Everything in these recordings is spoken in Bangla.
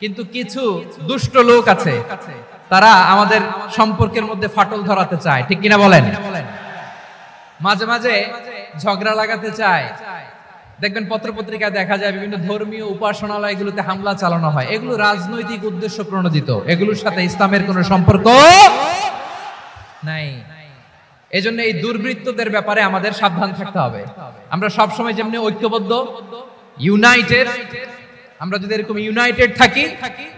কিন্তু কিছু দুষ্ট লোক আছে, তারা আমাদের সম্পর্কের মধ্যে ফাটল ধরাতে চায়, ঠিক কিনা বলেন? মাঝে মাঝে ঝগড়া লাগাতে চায়। দেখবেন পত্রপত্রিকায় দেখা যায় বিভিন্ন ধর্মীয় উপাসনালয়গুলোতে হামলা চালানো হয়। এগুলো রাজনৈতিক উদ্দেশ্য প্রণোদিত, এগুলোর সাথে ইসলামের কোনো সম্পর্ক নাই। এজন্য এই দুর্বৃত্তদের ব্যাপারে আমাদের সাবধান থাকতে হবে। আমরা সবসময় যেমনি ঐক্যবদ্ধ, ইউনাইটেড, আমরা যদি এরকম ইউনাইটেড থাকি,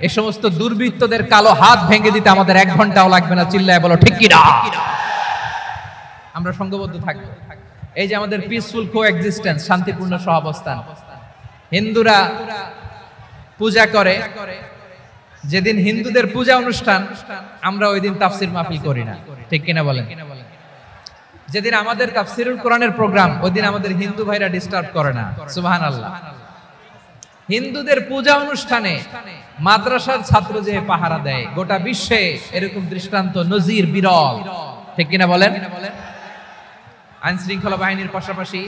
এই সমস্ত দুর্বৃত্তদের কালো হাত ভেঙে দিতে আমাদের 1 ঘন্টাও লাগবে না। চিল্লায় বলো ঠিক কিনা? আমরা সংঘবদ্ধ থাকবো। এই যে আমাদের পিসফুল কোএক্সিস্টেন্স, শান্তিপূর্ণ সহাবস্থান। হিন্দুরা পূজা করে, যেদিন হিন্দুদের পূজা অনুষ্ঠান আমরা ওই দিন তাফসির মাহফিল করি না, ঠিক কিনা বলেন? যেদিন আমাদের তাফসিরুল কোরআনের প্রোগ্রাম, ওই দিন আমাদের হিন্দু ভাইরা ডিস্টার্ব করে না। সুবহানাল্লাহ। হিন্দুদের পূজা অনুষ্ঠানে মাদ্রাসার ছাত্র যে পাহারা দেয়, গোটা বিশ্বে এরকম দৃষ্টান্ত নজির বিরল, ঠিক কিনা বলেন? আইন শৃঙ্খলা বাহিনীর পাশাপাশি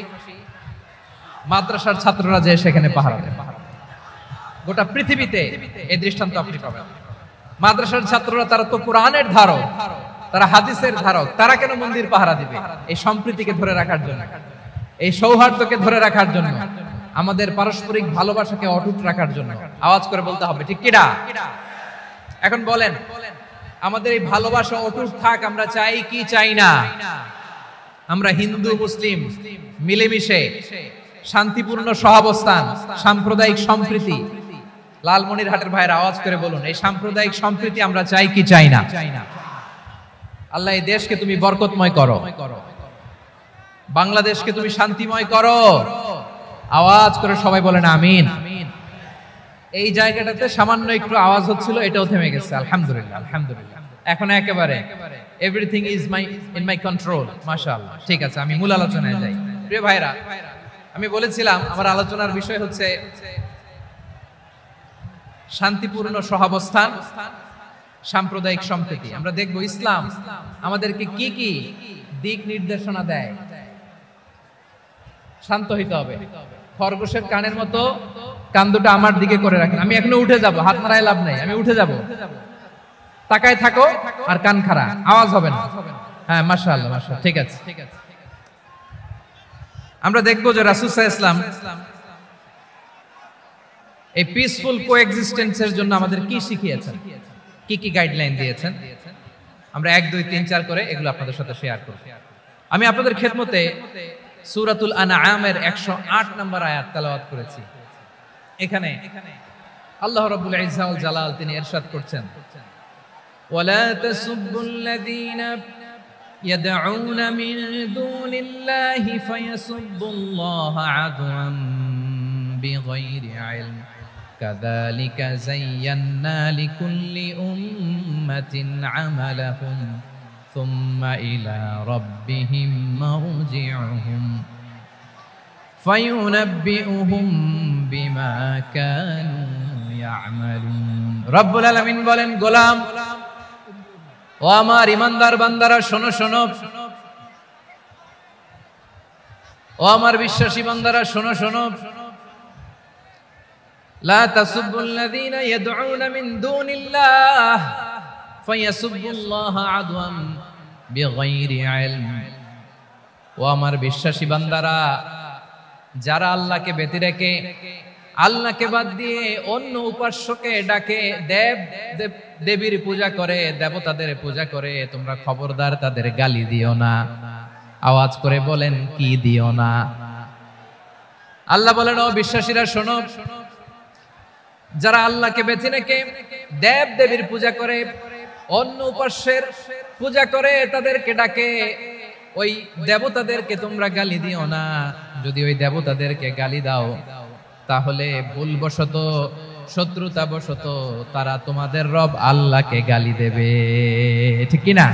মাদ্রাসার ছাত্ররা যে সেখানে পাহারা দেয়, গোটা পৃথিবীতে এই দৃষ্টান্ত আপনি পাবেন। মাদ্রাসার ছাত্ররা, তারা তো কোরআনের ধারক, তারা হাদিসের ধারক, তারা কেন মন্দির পাহারা দিবে? এই সম্প্রীতিকে ধরে রাখার জন্য, এই সৌহার্দ্যকে ধরে রাখার জন্য, আমাদের পারস্পরিক ভালোবাসাকে অটুট রাখার জন্য। আওয়াজ করে বলতে হবে ঠিক কিনা? এখন বলেন, আমাদের এই ভালোবাসা অটুট থাক আমরা চাই কি চাই না? আমরা হিন্দু মুসলিম মিলেমিশে শান্তিপূর্ণ সহাবস্থান, সাম্প্রদায়িক সম্প্রীতি, লালমনিরহাটের ভাইয়ের আওয়াজ করে বলুন, এই সাম্প্রদায়িক সম্প্রীতি আমরা চাই কি চাই না? আল্লাহ এই দেশকে তুমি বরকতময় করো, বাংলাদেশকে তুমি শান্তিময় করো। আওয়াজ করে সবাই বলেন আমিন। এই জায়গাটাতে সামান্য একটু আওয়াজ হচ্ছিল, এটাও থেমে গেছে। আলহামদুলিল্লাহ, আলহামদুলিল্লাহ। এখন একেবারে everything is in my control. মাশাআল্লাহ। ঠিক আছে, আমি মূল আলোচনায় যাই। প্রিয় ভাইরা, আমি বলেছিলাম আমার আলোচনার বিষয় হচ্ছে শান্তিপূর্ণ সহাবস্থান, সাম্প্রদায়িক সম্প্রীতি। আমরা দেখব ইসলাম আমাদেরকে কি কি দিক নির্দেশনা দেয়। শান্ত হইতে হবে। খরগোশের কানের মতো কান দুটো আমার দিকে করে রাখেন। আমি এখনো উঠে যাব, হাত নাড়ায় লাভ নাই, আমি উঠে যাব। তাকায় থাকো আর কান খাড়া, আওয়াজ হবে না। হ্যাঁ, মাশাআল্লাহ, মাশাআল্লাহ। ঠিক আছে। আমরা দেখব যে রাসূল সাল্লাল্লাহু আলাইহি ওয়াসাল্লাম এই পিসফুল কোএক্সিস্টেন্সের জন্য আমাদের কি শিখিয়েছেন, কি কি গাইডলাইন দিয়েছেন। আমরা 1 2 3 4 করে এগুলো আপনাদের সাথে শেয়ার করব। আমি আপনাদের খেদমতে সূরাতুল আনআমের 108 নম্বর আয়াত তেলাওয়াত করেছি। এখানে আল্লাহ রাব্বুল ইজ্জা ওয়াল জালাল তিনি ইরশাদ করছেন, ওয়ালা তাসুবুল্লাযীনা ইয়াদউনা মিন দুনিল্লাহি ফায়াসুবুল্লাহা আদওয়ান বিগাইরি ইলম কাযালিকা যায়্যান্না লিকুল্লি উম্মাতিন আমালাহুম সুম্মা ইলা রাব্বিহিম মারজিউহুম ফায়ুনাব্বিউহুম বিমা কানু ইয়ামালুন। রব্বুল আলামিন বলেন, গোলাম ও আমার ইমানদার বান্দারা, শোনো শোনো, ও আমার বিশ্বাসী বান্দারা শোনো শোনো, লা তাসুবুল্লাযীনা ইয়াদউনা মিন দুনিল্লাহ ফায়াসুবুল্লাহা আদওয়ান বিগাইরি ইলম। ও আমার বিশ্বাসী বান্দারা, যারা আল্লাহকে ব্যতি রেখে, আল্লাহকে বাদ দিয়ে অন্য উপাস্যকে ডাকে, দেব দেবীর পূজা করে, দেবতাদের পূজা করে, তোমরা খবরদার তাদের গালি দিও না। আওয়াজ করে বলেন, কি দিও না? আল্লাহ বলেন, ও বিশ্বাসীরা শোনো, যারা আল্লাহকে বেছে রেখে দেব দেবীর পূজা করে, অন্য উপাস্যের পূজা করে, তাদেরকে ডাকে, ওই দেবতাদেরকে তোমরা গালি দিও না। যদি ওই দেবতাদেরকে গালি দাও, তাহলে ভুলবশত, শত্রুতাবশত তারা তোমাদের রব আল্লাহকে গালি দেবে, ঠিক কিনা?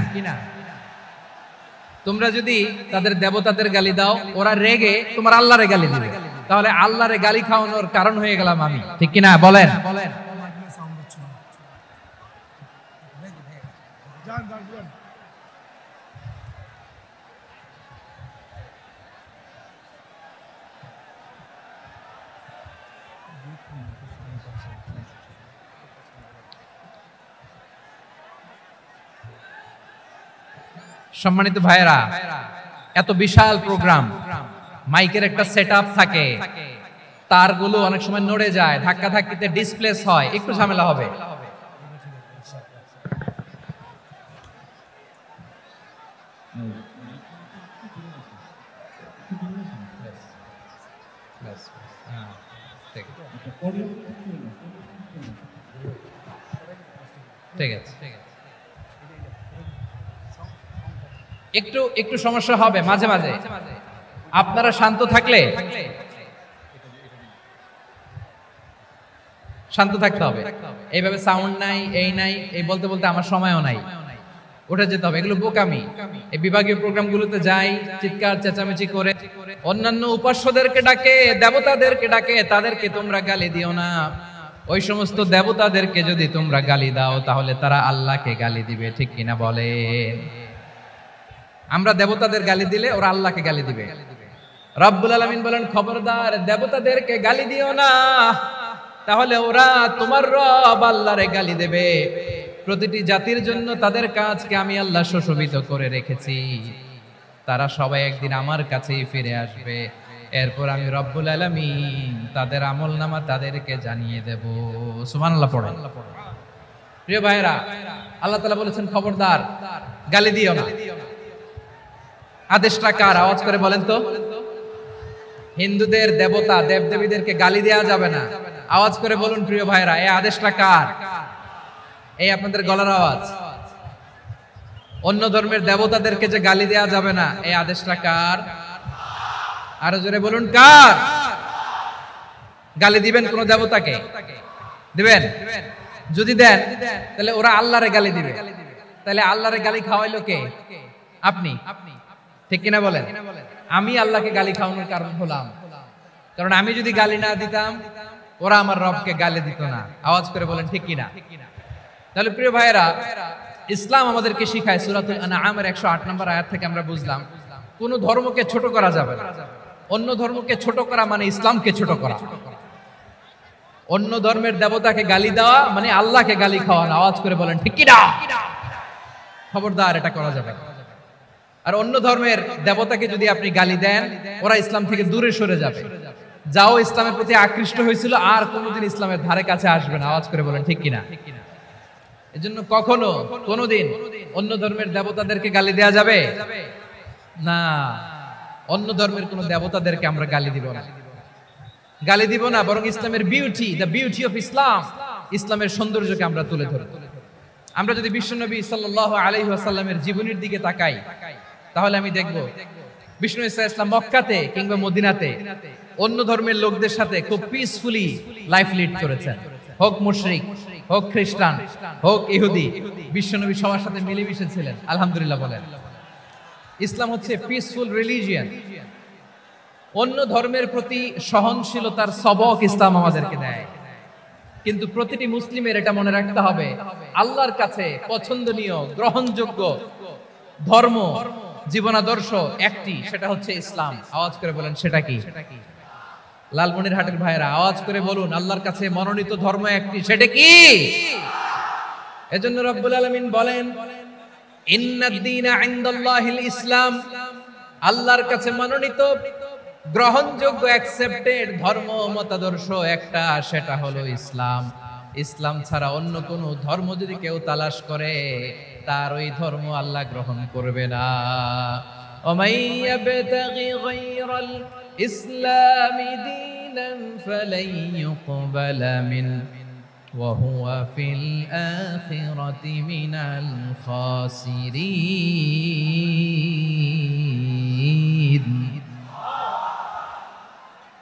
তোমরা যদি তাদের দেবতাদের গালি দাও, ওরা রেগে তোমার আল্লাহরে গালি দিবে, তাহলে আল্লাহরে গালি খাওয়ানোর কারণ হয়ে গেলাম আমি, ঠিক কিনা? বলেন। সম্মানিত ভাইরা, এত বিশাল প্রোগ্রাম, মাইকের একটা সেটআপ থাকে, তারগুলো অনেক সময় নড়ে যায়, ধাক্কা ধাক্কিতে ডিসপ্লেস হয়, একটু ঝামেলা হবে। ঠিক আছে, একটু একটু সমস্যা হবে মাঝে মাঝে। আপনারা শান্ত থাকলে, শান্ত থাকতে হবে। এইভাবে সাউন্ড নাই, এই নাই, এই বলতে বলতে আমার সময়ও নাই, উঠে যেতে হবে। এগুলো বোকামি। এই বিভাগীয় প্রোগ্রামগুলোতে যাই, চিৎকার চেঁচামেচি করে অন্যান্য উপাস্যদেরকে ডাকে, দেবতাদেরকে ডাকে, তাদেরকে তোমরা গালি দিও না। ওই সমস্ত দেবতাদেরকে যদি তোমরা গালি দাও তাহলে তারা আল্লাহকে গালি দিবে, ঠিক কিনা বলে? আমরা দেবতাদের গালি দিলে ওরা আল্লাহকে গালি দিবে। রব্বুল আলামিন বলেন, খবরদার দেবতাদেরকে গালি দিও না, তাহলে ওরা তোমার রব আল্লাহরে গালি দেবে। প্রতিটি জাতির জন্য তাদের কাজকে আমি আল্লাহ সুশোভিত করে রেখেছি, তারা সবাই একদিন আমার কাছেই ফিরে আসবে। এরপর আমি রব্বুল আলামিন তাদের আমলনামা তাদেরকে জানিয়ে দেব। সুবহানাল্লাহ পড়েন। প্রিয় ভাইরা, আল্লাহ তাআলা বলেছেন খবরদার গালি দিও না। আদেশটা কার? আওয়াজ করে বলেন তো। হিন্দুদের দেবতা দেবদেবীদেরকে গালি দেওয়া যাবে না। আওয়াজ করে বলুন প্রিয় ভাইরা, এই আদেশটা কার? এই আপনাদের গলার আওয়াজ। অন্য ধর্মের দেবতাদেরকে যে গালি দেওয়া যাবে না, এই আদেশটা কার? আরো জোরে বলুন, কার? গালি দিবেন কোন দেবতাকে? দিবেন? যদি দেন তাহলে ওরা আল্লাহরে গালি দিবে। তাহলে আল্লাহরে গালি খাওয়াইলো কে? আপনি। ঠিক কিনা বলেন? আমি আল্লাহকে গালি খাওয়ানোর কারণ হলাম, কারণ আমি যদি গালি না দিতাম ওরা আমার রবকে গালি দিত না। আওয়াজ করে বলেন ঠিক কিনা? তাহলে প্রিয় ভাইয়েরা, ইসলাম আমাদেরকে শিখায়, সূরাতুল আনআমের 108 নম্বর আয়াত থেকে আমরা বুঝলাম কোন ধর্মকে ছোট করা যাবে না। অন্য ধর্মকে ছোট করা মানে ইসলামকে ছোট করা। অন্য ধর্মের দেবতাকে গালি দেওয়া মানে আল্লাহকে গালি খাওয়ানো। আওয়াজ করে বলেন ঠিক কিনা? খবরদার, এটা করা যাবে না। আর অন্য ধর্মের দেবতাকে যদি আপনি গালি দেন, ওরা ইসলাম থেকে দূরে সরে যাবে। যাও ইসলামের প্রতি আকৃষ্ট হয়েছিল আর কোনোদিন ইসলামের ধারে কাছে আসবে না। আওয়াজ করে বলেন ঠিক কিনা? এজন্য কখনো কোনোদিন অন্য ধর্মের দেবতাদেরকে গালি দেয়া যাবে না। অন্য ধর্মের কোন দেবতাদেরকে আমরা গালি দিব না, গালি দিব না, বরং ইসলামের beauty, the beauty of Islam, ইসলামের সৌন্দর্যকে আমরা তুলে ধরব। আমরা যদি বিশ্বনবী সাল্লাল্লাহু আলাইহি ওয়াসাল্লামের জীবনের দিকে তাকাই, তাহলে আমি দেখব বিষ্ণু ইসা ইসলাম মক্কাতে কিংবা মদিনাতে অন্য ধর্মের লোকদের সাথে খুব পিসফুলি লাইফ লিড করেছেন। হোক মুশরিক, হোক খ্রিস্টান, হোক ইহুদি, বিশ্বনবী সবার সাথে মিলেমিশে ছিলেন। আলহামদুলিল্লাহ বলেন। ইসলাম হচ্ছে পিসফুল রিলিজিয়ন। অন্য ধর্মের প্রতি সহনশীলতার সবক ইসলাম আমাদেরকে দেয়। কিন্তু প্রতিটি মুসলিমের এটা মনে রাখতে হবে, আল্লাহর কাছে পছন্দনীয় গ্রহণযোগ্য ধর্ম, জীবনাদর্শ একটি, সেটা হচ্ছে ইসলাম। আওয়াজ করে বলেন সেটা কি? লালমনিরহাটের ভাইরা আওয়াজ করে বলুন, আল্লাহর কাছে মনোনীত ধর্ম একটি, সেটা কি? এজন্য রব্বুল আলামিন বলেন, ইন্নাদ-দীনা ইনদাল্লাহিল ইসলাম, আল্লাহর কাছে মনোনীত গ্রহণযোগ্য অ্যাকসেপ্টেড ধর্ম মতাদর্শ একটা, সেটা হলো ইসলাম। ইসলাম ছাড়া অন্য কোন ধর্ম যদি কেউ তালাশ করে, তার ওই ধর্ম আল্লাহ গ্রহণ করবে না। ওমাইয়াবতাগি গায়রাল ইসলামি দীনান ফালাই ইউকবালা মিন ওয়া হুয়া ফিল আখিরাতি মিনাল খাসিরিন।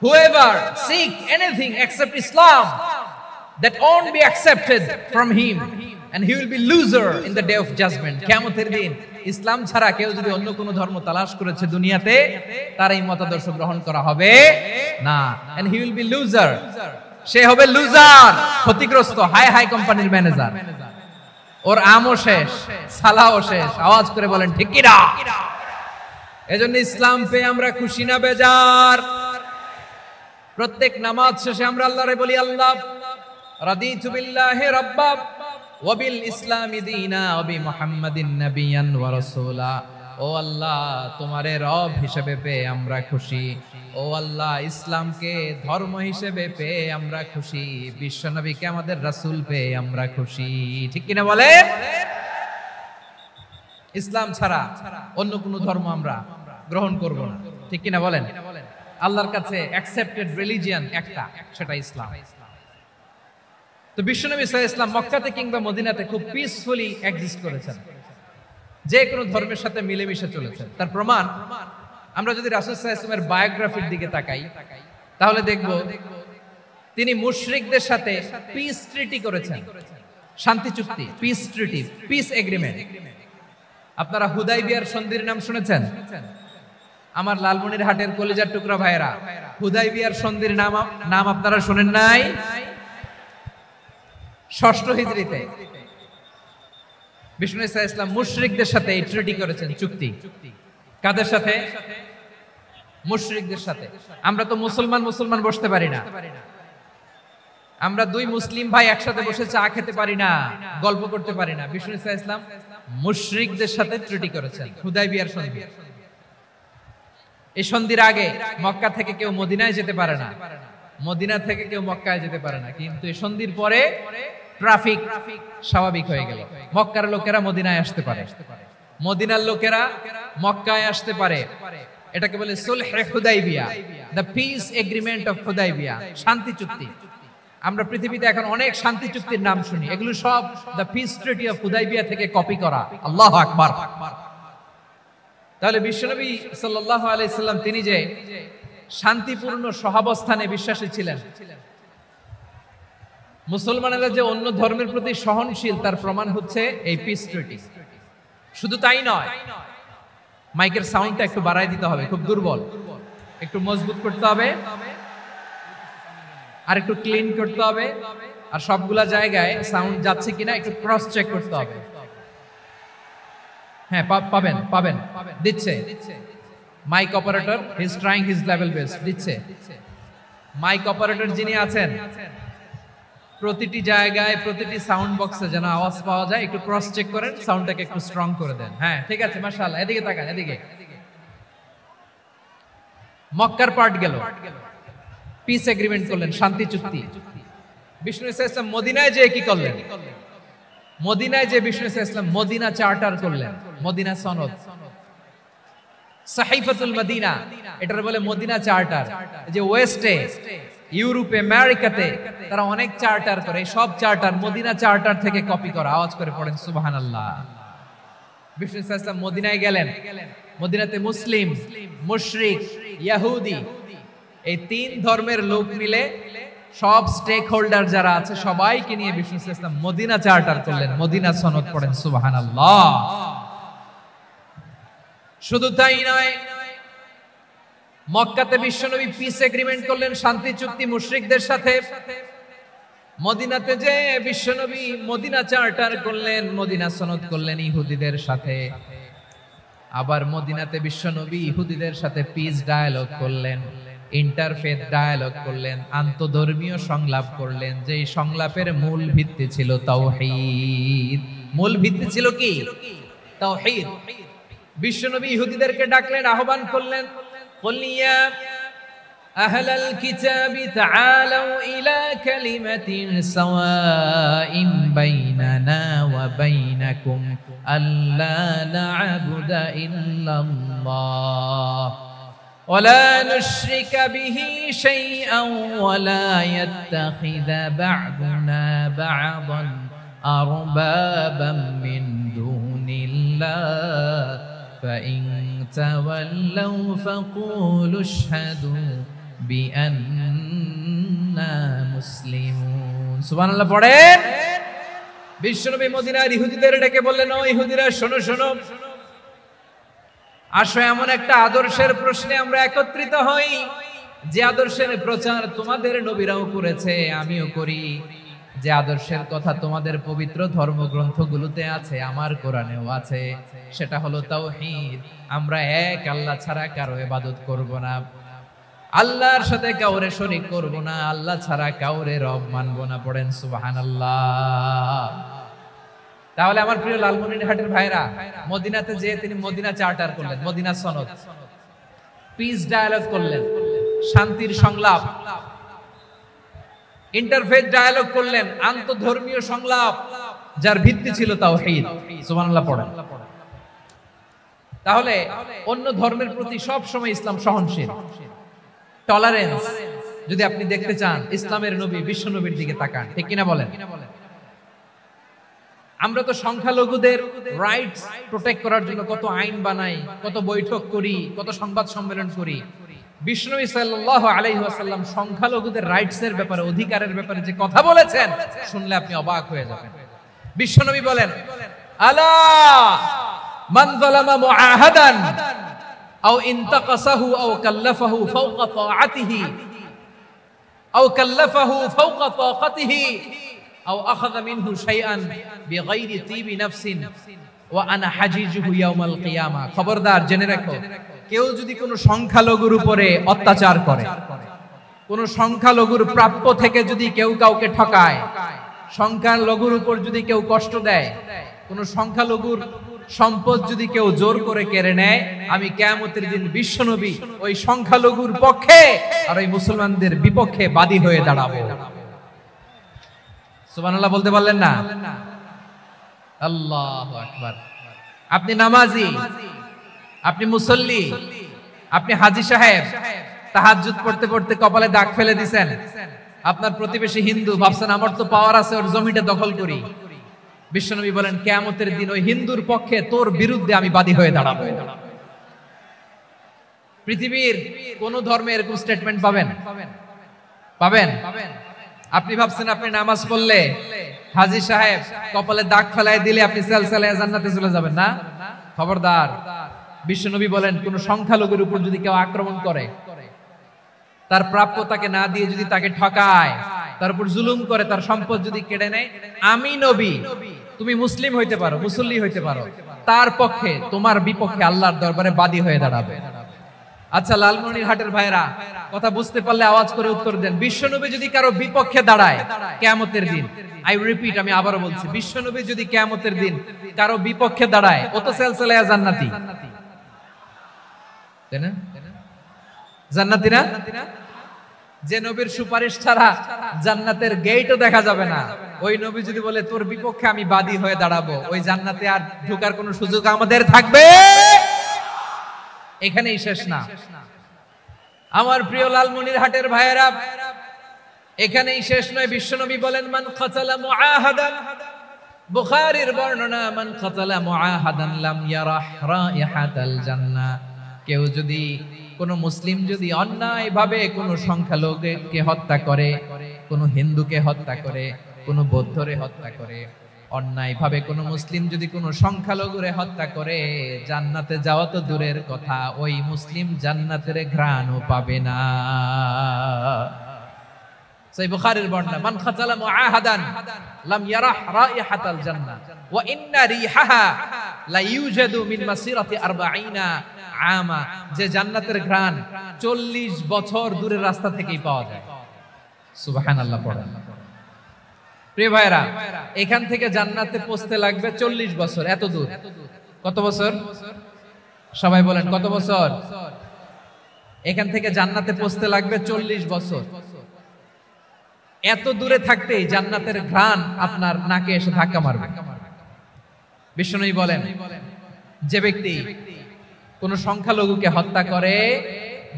Whoever seek anything except Islam, that won't be accepted from him, and he will be loser in the day of judgment. কিয়ামতের দিন ইসলাম ছাড়া কেউ যদি অন্য কোনো ধর্ম তালাশ করেছে দুনিয়াতে, তার এই মতাদর্শ গ্রহণ করা হবে না, and he will be loser, সে হবে লুজার, ক্ষতিগ্রস্ত, হাই হাই কোম্পানির ম্যানেজার। ওর আমও শেষ, সালাও শেষ। আওয়াজ করে বলেন ঠিক কি না? এজন্য ইসলাম পেয়ে আমরা খুশি না বেজার? প্রত্যেক নামাজ শেষে আমরা আল্লাহরে বলি, আল্লাহ রাদিতু বিল্লাহি রাব্বা ওয়া বিল ইসলামি দীনা ওয়া বি মুহাম্মাদিন নাবিয়ান ওয়া রাসূলা। ও আল্লাহ তোমারে রব হিসেবে পেয়ে আমরা খুশি, ও আল্লাহ ইসলামকে ধর্ম হিসেবে পেয়ে আমরা খুশি, বিশ্বনবীকে আমাদের রাসূল পেয়ে আমরা খুশি। ঠিক কিনা বলেন? ইসলাম ছাড়া অন্য কোনো ধর্ম আমরা গ্রহণ করব না। ঠিক কিনা বলেন? আল্লাহর কাছে অ্যাকসেপ্টেড রিলিজিয়ন একটা, সেটা ইসলাম। তো বিশ্বনবী সাল্লাল্লাহু আলাইহি ওয়াসাল্লাম মক্কাতে কিংবা মদিনাতে খুব পিসফুলি এক্সিস্ট করেছেন, যে কোনো ধর্মের সাথে মিলেমিশে চলেছেন। তার প্রমাণ আমরা যদি রাসূল সাল্লাল্লাহু আলাইহি ওয়াসাল্লামের বায়োগ্রাফির দিকে তাকাই, তাহলে দেখব তিনি মুশরিকদের সাথে পিস ট্রিটি করেছেন, শান্তি চুক্তি, পিস ট্রিটি, পিস এগ্রিমেন্ট। আপনারা হুদাইবিয়ার সন্ধির নাম শুনেছেন? আমার লালমনিরহাটের কলিজার টুকরা ভাইয়েরা, হুদাইবিয়ার সন্ধির নাম আপনারা শুনেন নাই? ষষ্ঠ হিজরিতে বিষ্ণু ঈসা ইসলাম মুশরিকদের সাথে এই ট্রিটি করেছেন, চুক্তি। কাদের সাথে? মুশরিকদের সাথে। আমরা তো মুসলমান বসতে পারি না, আমরা দুই মুসলিম ভাই একসাথে বসে চা খেতে পারি না, গল্প করতে পারি না। বিষ্ণু ঈসা ইসলাম মুশরিকদের সাথে ট্রিটি করেছেন, হুদাইবিয়ার সন্ধি। এই সন্ধির আগে মক্কা থেকে কেউ মদিনায় যেতে পারে না, মদিনা থেকে কেউ মক্কায় যেতে পারে না। কিন্তু এই সন্ধির পরে ট্রাফিক স্বাভাবিক হয়ে গেল, মক্কার লোকেরা মদিনায় আসতে পারে, মদিনার লোকেরা মক্কায় আসতে পারে। এটাকে বলে সুলহে Hudaybiyyah, the peace agreement of Hudaybiyyah, শান্তি চুক্তি। আমরা পৃথিবীতে এখন অনেক শান্তি চুক্তির নাম শুনি, এগুলো সব the piece treaty of Hudaibiya থেকে কপি করা। আল্লাহু আকবার। তাহলে বিশ্বনবী সাল্লাল্লাহু আলাইহি সাল্লাম তিনি যে শান্তিপূর্ণ সহাবস্থানে বিশ্বাসী ছিলেন, মুসলমানেরা যে অন্য ধর্মের প্রতি সহনশীল, তার প্রমাণ হচ্ছে এই পিস ট্রিটি। শুধু তাই নয়, মাইকের সাউন্ডটা একটু বাড়াই দিতে হবে, খুব দুর্বল, একটু মজবুত করতে হবে, আর একটু ক্লিন করতে হবে, আর সবগুলা জায়গায় সাউন্ড যাচ্ছে কিনা একটু ক্রস চেক করতে হবে। হ্যাঁ, পাবেন দিচ্ছে mic operator, he is trying his level best, দিচ্ছে। মাইক অপারেটর যিনি আছেন, প্রতিটি জায়গায় প্রতিটি সাউন্ড বক্সে যেন আওয়াজ পাওয়া যায়, একটু ক্রস চেক করেন, সাউন্ডটাকে একটু স্ট্রং করে দেন। হ্যাঁ, ঠিক আছে, মাশাআল্লাহ। এদিকে তাকান, এদিকে। মক্কার পার্ট গেল, পিস এগ্রিমেন্ট করলেন, শান্তি চুক্তি। বিষ্ণু ঈসা ইসলাম মদিনায় যে কি করলেন? মদিনায় যে বিষ্ণু ঈসা ইসলাম মদিনা চার্টার করলেন, মদিনা সনদ, সাহিফাতুল মদিনা, এটার বলে মদিনা চার্টার। যে ওয়েস্টে, ইউরোপে, আমেরিকাতে তারা অনেক চার্টার করে, সব চার্টার মদিনা চার্টার থেকে কপি করা। আওয়াজ করে পড়েন সুবহানাল্লাহ। বিষ্ণু ঈসা ইসলাম মদিনায় গেলেন, মদিনাতে মুসলিম, মুশরিক, ইহুদি, এই তিন ধর্মের লোক মিলে সব স্টেক হোল্ডার যারা আছে সবাইকে নিয়ে বিষ্ণু ঈসা ইসলাম মদিনা চার্টার করলেন, মদিনা সনদ। পড়েন সুবহানাল্লাহ। শুধু তাই নয়, মক্কাতে বিশ্বনবী পিস এগ্রিমেন্ট করলেন, শান্তি চুক্তি মুশরিকদের সাথে। মদিনাতে যে বিশ্বনবী মদিনা চার্টার করলেন, মদিনা সনদ করলেন ইহুদিদের সাথে। আবার মদিনাতে বিশ্বনবী ইহুদিদের সাথে পিস ডায়ালগ করলেন, ইন্টারফেথ ডায়ালগ করলেন, আন্তধর্মীয় সংলাপ করলেন, যেই সংলাপের মূল ভিত্তি ছিল তাওহীদ। মূল ভিত্তি ছিল কি? তাওহীদ। বিশ্বনবী ইহুদিদেরকে ডাকলেন, আহ্বান করলেন, قل يا أهل الكتاب تعالوا إلى كلمة سواء بيننا وبينكم ألا نعبد إلا الله ولا نشرك به شيئا ولا يتخذ بعضنا بعضا أربابا من دون الله فإن تولوا فقولوا اشهدوا بأننا مسلمون। সুবহানাল্লাহ পড়েন। বিশ্বনবী মদিনার ইহুদিদের ডেকে বললেন, ও ইহুদিরা, শোনো শোনো, আসো এমন একটা আদর্শের প্রশ্নে আমরা একত্রিত হই, যে আদর্শের প্রচার তোমাদের নবীরাও করেছে, আমিও করি, যে আদর্শের কথা তোমাদের পবিত্র ধর্মগ্রন্থগুলোতে আছে, আমার কোরআনেও আছে, সেটা হলো তাওহীদ। আমরা এক আল্লাহ ছাড়া কারো ইবাদত করব না, আল্লাহর সাথে কাউরে শরীক করব না, আল্লাহ ছাড়া কাউরে রব মানব না। পড়েন সুবহানাল্লাহ। তাহলে আমার প্রিয় লালমনিরহাটের ভাইরা, মদিনাতে যে তিনি মদিনা চার্টার করলেন, মদিনা সনদ, পিস ডায়ালগ করলেন, শান্তির সংলাপ, ইন্টারফেথ ডায়ালগ করলেন, আন্তঃধর্মীয় সংলাপ, যার ভিত্তি ছিল তাওহীদ। সুবহানাল্লাহ পড়েন। তাহলে অন্য ধর্মের প্রতি সব সময় ইসলাম সহনশীল, টলারেন্স। যদি আপনি দেখতে চান ইসলামের নবী বিশ্ব নবীর দিকে তাকান, ঠিক কিনা বলেন? আমরা তো সংখ্যালঘুদের রাইটস প্রোটেক্ট করার জন্য কত আইন বানাই, কত বৈঠক করি, কত সংবাদ সম্মেলন করি। বিশ্বনবী সাল্লাল্লাহু আলাইহি ওয়াসাল্লাম সংখ্যালঘুদের রাইটস এর ব্যাপারে, অধিকারের ব্যাপারে যে কথা বলেছেন, শুনলে আপনি অবাক হয়ে যাবেন। বিশ্বনবী বলেন, আলা মান যালামা মুআহাদান আও ইনতাকাসাহু আও কাল্লাফাহু ফাওকা তাআতিহি আও কাল্লাফাহু ফাওকা তাকাতিহি আও আখাযা মিনহু শাইআন বিগাইরি তিবি নাফসিন ওয়া আনা হাজিজুহু ইয়াউমাল কিয়ামা। খবরদার, জেনে রাখো, কেউ যদি কোনো সংখ্যালঘুর উপরে অত্যাচার করে, কোন সংখ্যালঘুর প্রাপ্য থেকে যদি কেউ কাউকে ঠকায়, সংখ্যালঘুর উপর যদি কেউ কষ্ট দেয়, কোন সংখ্যালঘুর সম্পদ যদি কেউ জোর করে কেড়ে নেয়, আমি কিয়ামতের দিন বিশ্বনবী ওই সংখ্যালঘুর পক্ষে আর ওই মুসলমানদের বিপক্ষে বাদী হয়ে দাঁড়াবো। সুবহানাল্লাহ বলতে পারলেন না? আল্লাহু আকবার। আপনি নামাজি, আপনি মুসল্লি, আপনি হাজী সাহেব, তাহাজ্জুদ পড়তে পড়তে কপালে দাগ ফেলে দিবেন, আপনার প্রতিবেশী হিন্দু, ভাবছেন আমার তো পাওয়ার আছে, ওর জমিটা দখল করি। বিশ্বনবী বলেন, কিয়ামতের দিন ওই হিন্দুর পক্ষে তোর বিরুদ্ধে আমি বাদী হয়ে দাঁড়াবো। পৃথিবীর কোন ধর্মে এরকম স্টেটমেন্ট পাবেন? পাবেন? আপনি ভাবছেন আপনি নামাজ পড়লে হাজী সাহেব কপালে দাগ ফেলায় দিলে আপনি সেলসেলায় জান্নাতে চলে যাবেন না? খবরদার। বিশ্বনবী বলেন, কোন সংখ্যালঘুর উপর যদি কেউ আক্রমণ করে, তার প্রাপ্য তাকে না দিয়ে যদি তাকে ঠকায়, তার উপর জুলুম করে, তার সম্পদ যদি কেড়ে নেয়, আমি নবী, তুমি মুসলিম হইতে পারো, মুসল্লি হইতে পারো, তার পক্ষে তোমার বিপক্ষে আল্লাহর দরবারে বাদী হয়ে দাঁড়াবে। আচ্ছা লালমনিরহাটের ভাইরা, কথা বুঝতে পারলে আওয়াজ করে উত্তর দেন। বিশ্বনবী যদি কারো বিপক্ষে দাঁড়ায় কিয়ামতের দিন, আই রিপিট, আমি আবারও বলছি, বিশ্বনবী যদি কিয়ামতের দিন কারো বিপক্ষে দাঁড়ায়, ও তো সেলসেলায়া জান্নাতি, তাই না? জান্নাতি না? যে নবীর সুপারিশ ছাড়া জান্নাতের গেটও দেখা যাবে না, ওই নবী যদি বলে তোর বিপক্ষে আমি বাদী হয়ে দাঁড়াবো, ওই জান্নাতে আর ঢোকার কোনো সুযোগ আমাদের থাকবে? এখানেই শেষ না আমার প্রিয় লালমনিরহাটের ভাইয়েরা, এখানেই শেষ নয়। বিশ্বনবী বলেন, মান কাতালা মুআহাদান, বুখারীর বর্ণনা, মান কাতালা মুআহাদান লাম ইয়ারাহ রাইহাতাল জান্নাহ। কেউ যদি, কোন মুসলিম যদি অন্যায়ভাবে কোন সংখ্যালঘুকে হত্যা করে, কোন হিন্দুকে হত্যা করে, কোন বৌদ্ধরে হত্যা করে, অন্যায়ভাবে কোন মুসলিম যদি কোন সংখ্যালঘুরে হত্যা করে, জান্নাতে যাওয়া তো দূরের কথা, ওই মুসলিম জান্নাতের ঘ্রাণও পাবে না। সহিহ বুখারীর বর্ণনা, মান খাতালা মুআহাদান লাম ইয়ারাহ রাইহাতাল জান্নাহ ওয়া ইন্না রিহাহা লা ইউজাদু মিন মাসিরাতি 40 আমা। যে জান্নাতের ঘ্রাণ 40 বছর দূরের রাস্তা থেকেই পাওয়া যায়। সুবহানাল্লাহ পড়েন। প্রিয় ভাইরা, এখান থেকে জান্নাতে পৌঁছতে লাগবে 40 বছর। এত দূর। কত বছর? সবাই বলেন কত বছর? এখান থেকে জান্নাতে পৌঁছতে লাগবে 40 বছর। এত দূরে থাকতেই জান্নাতের ঘ্রাণ আপনার নাকে এসে ধাক্কা মারবে। বিশ্বনবী বলেন, যে ব্যক্তি কোন সংখ্যালঘুকে হত্যা করে,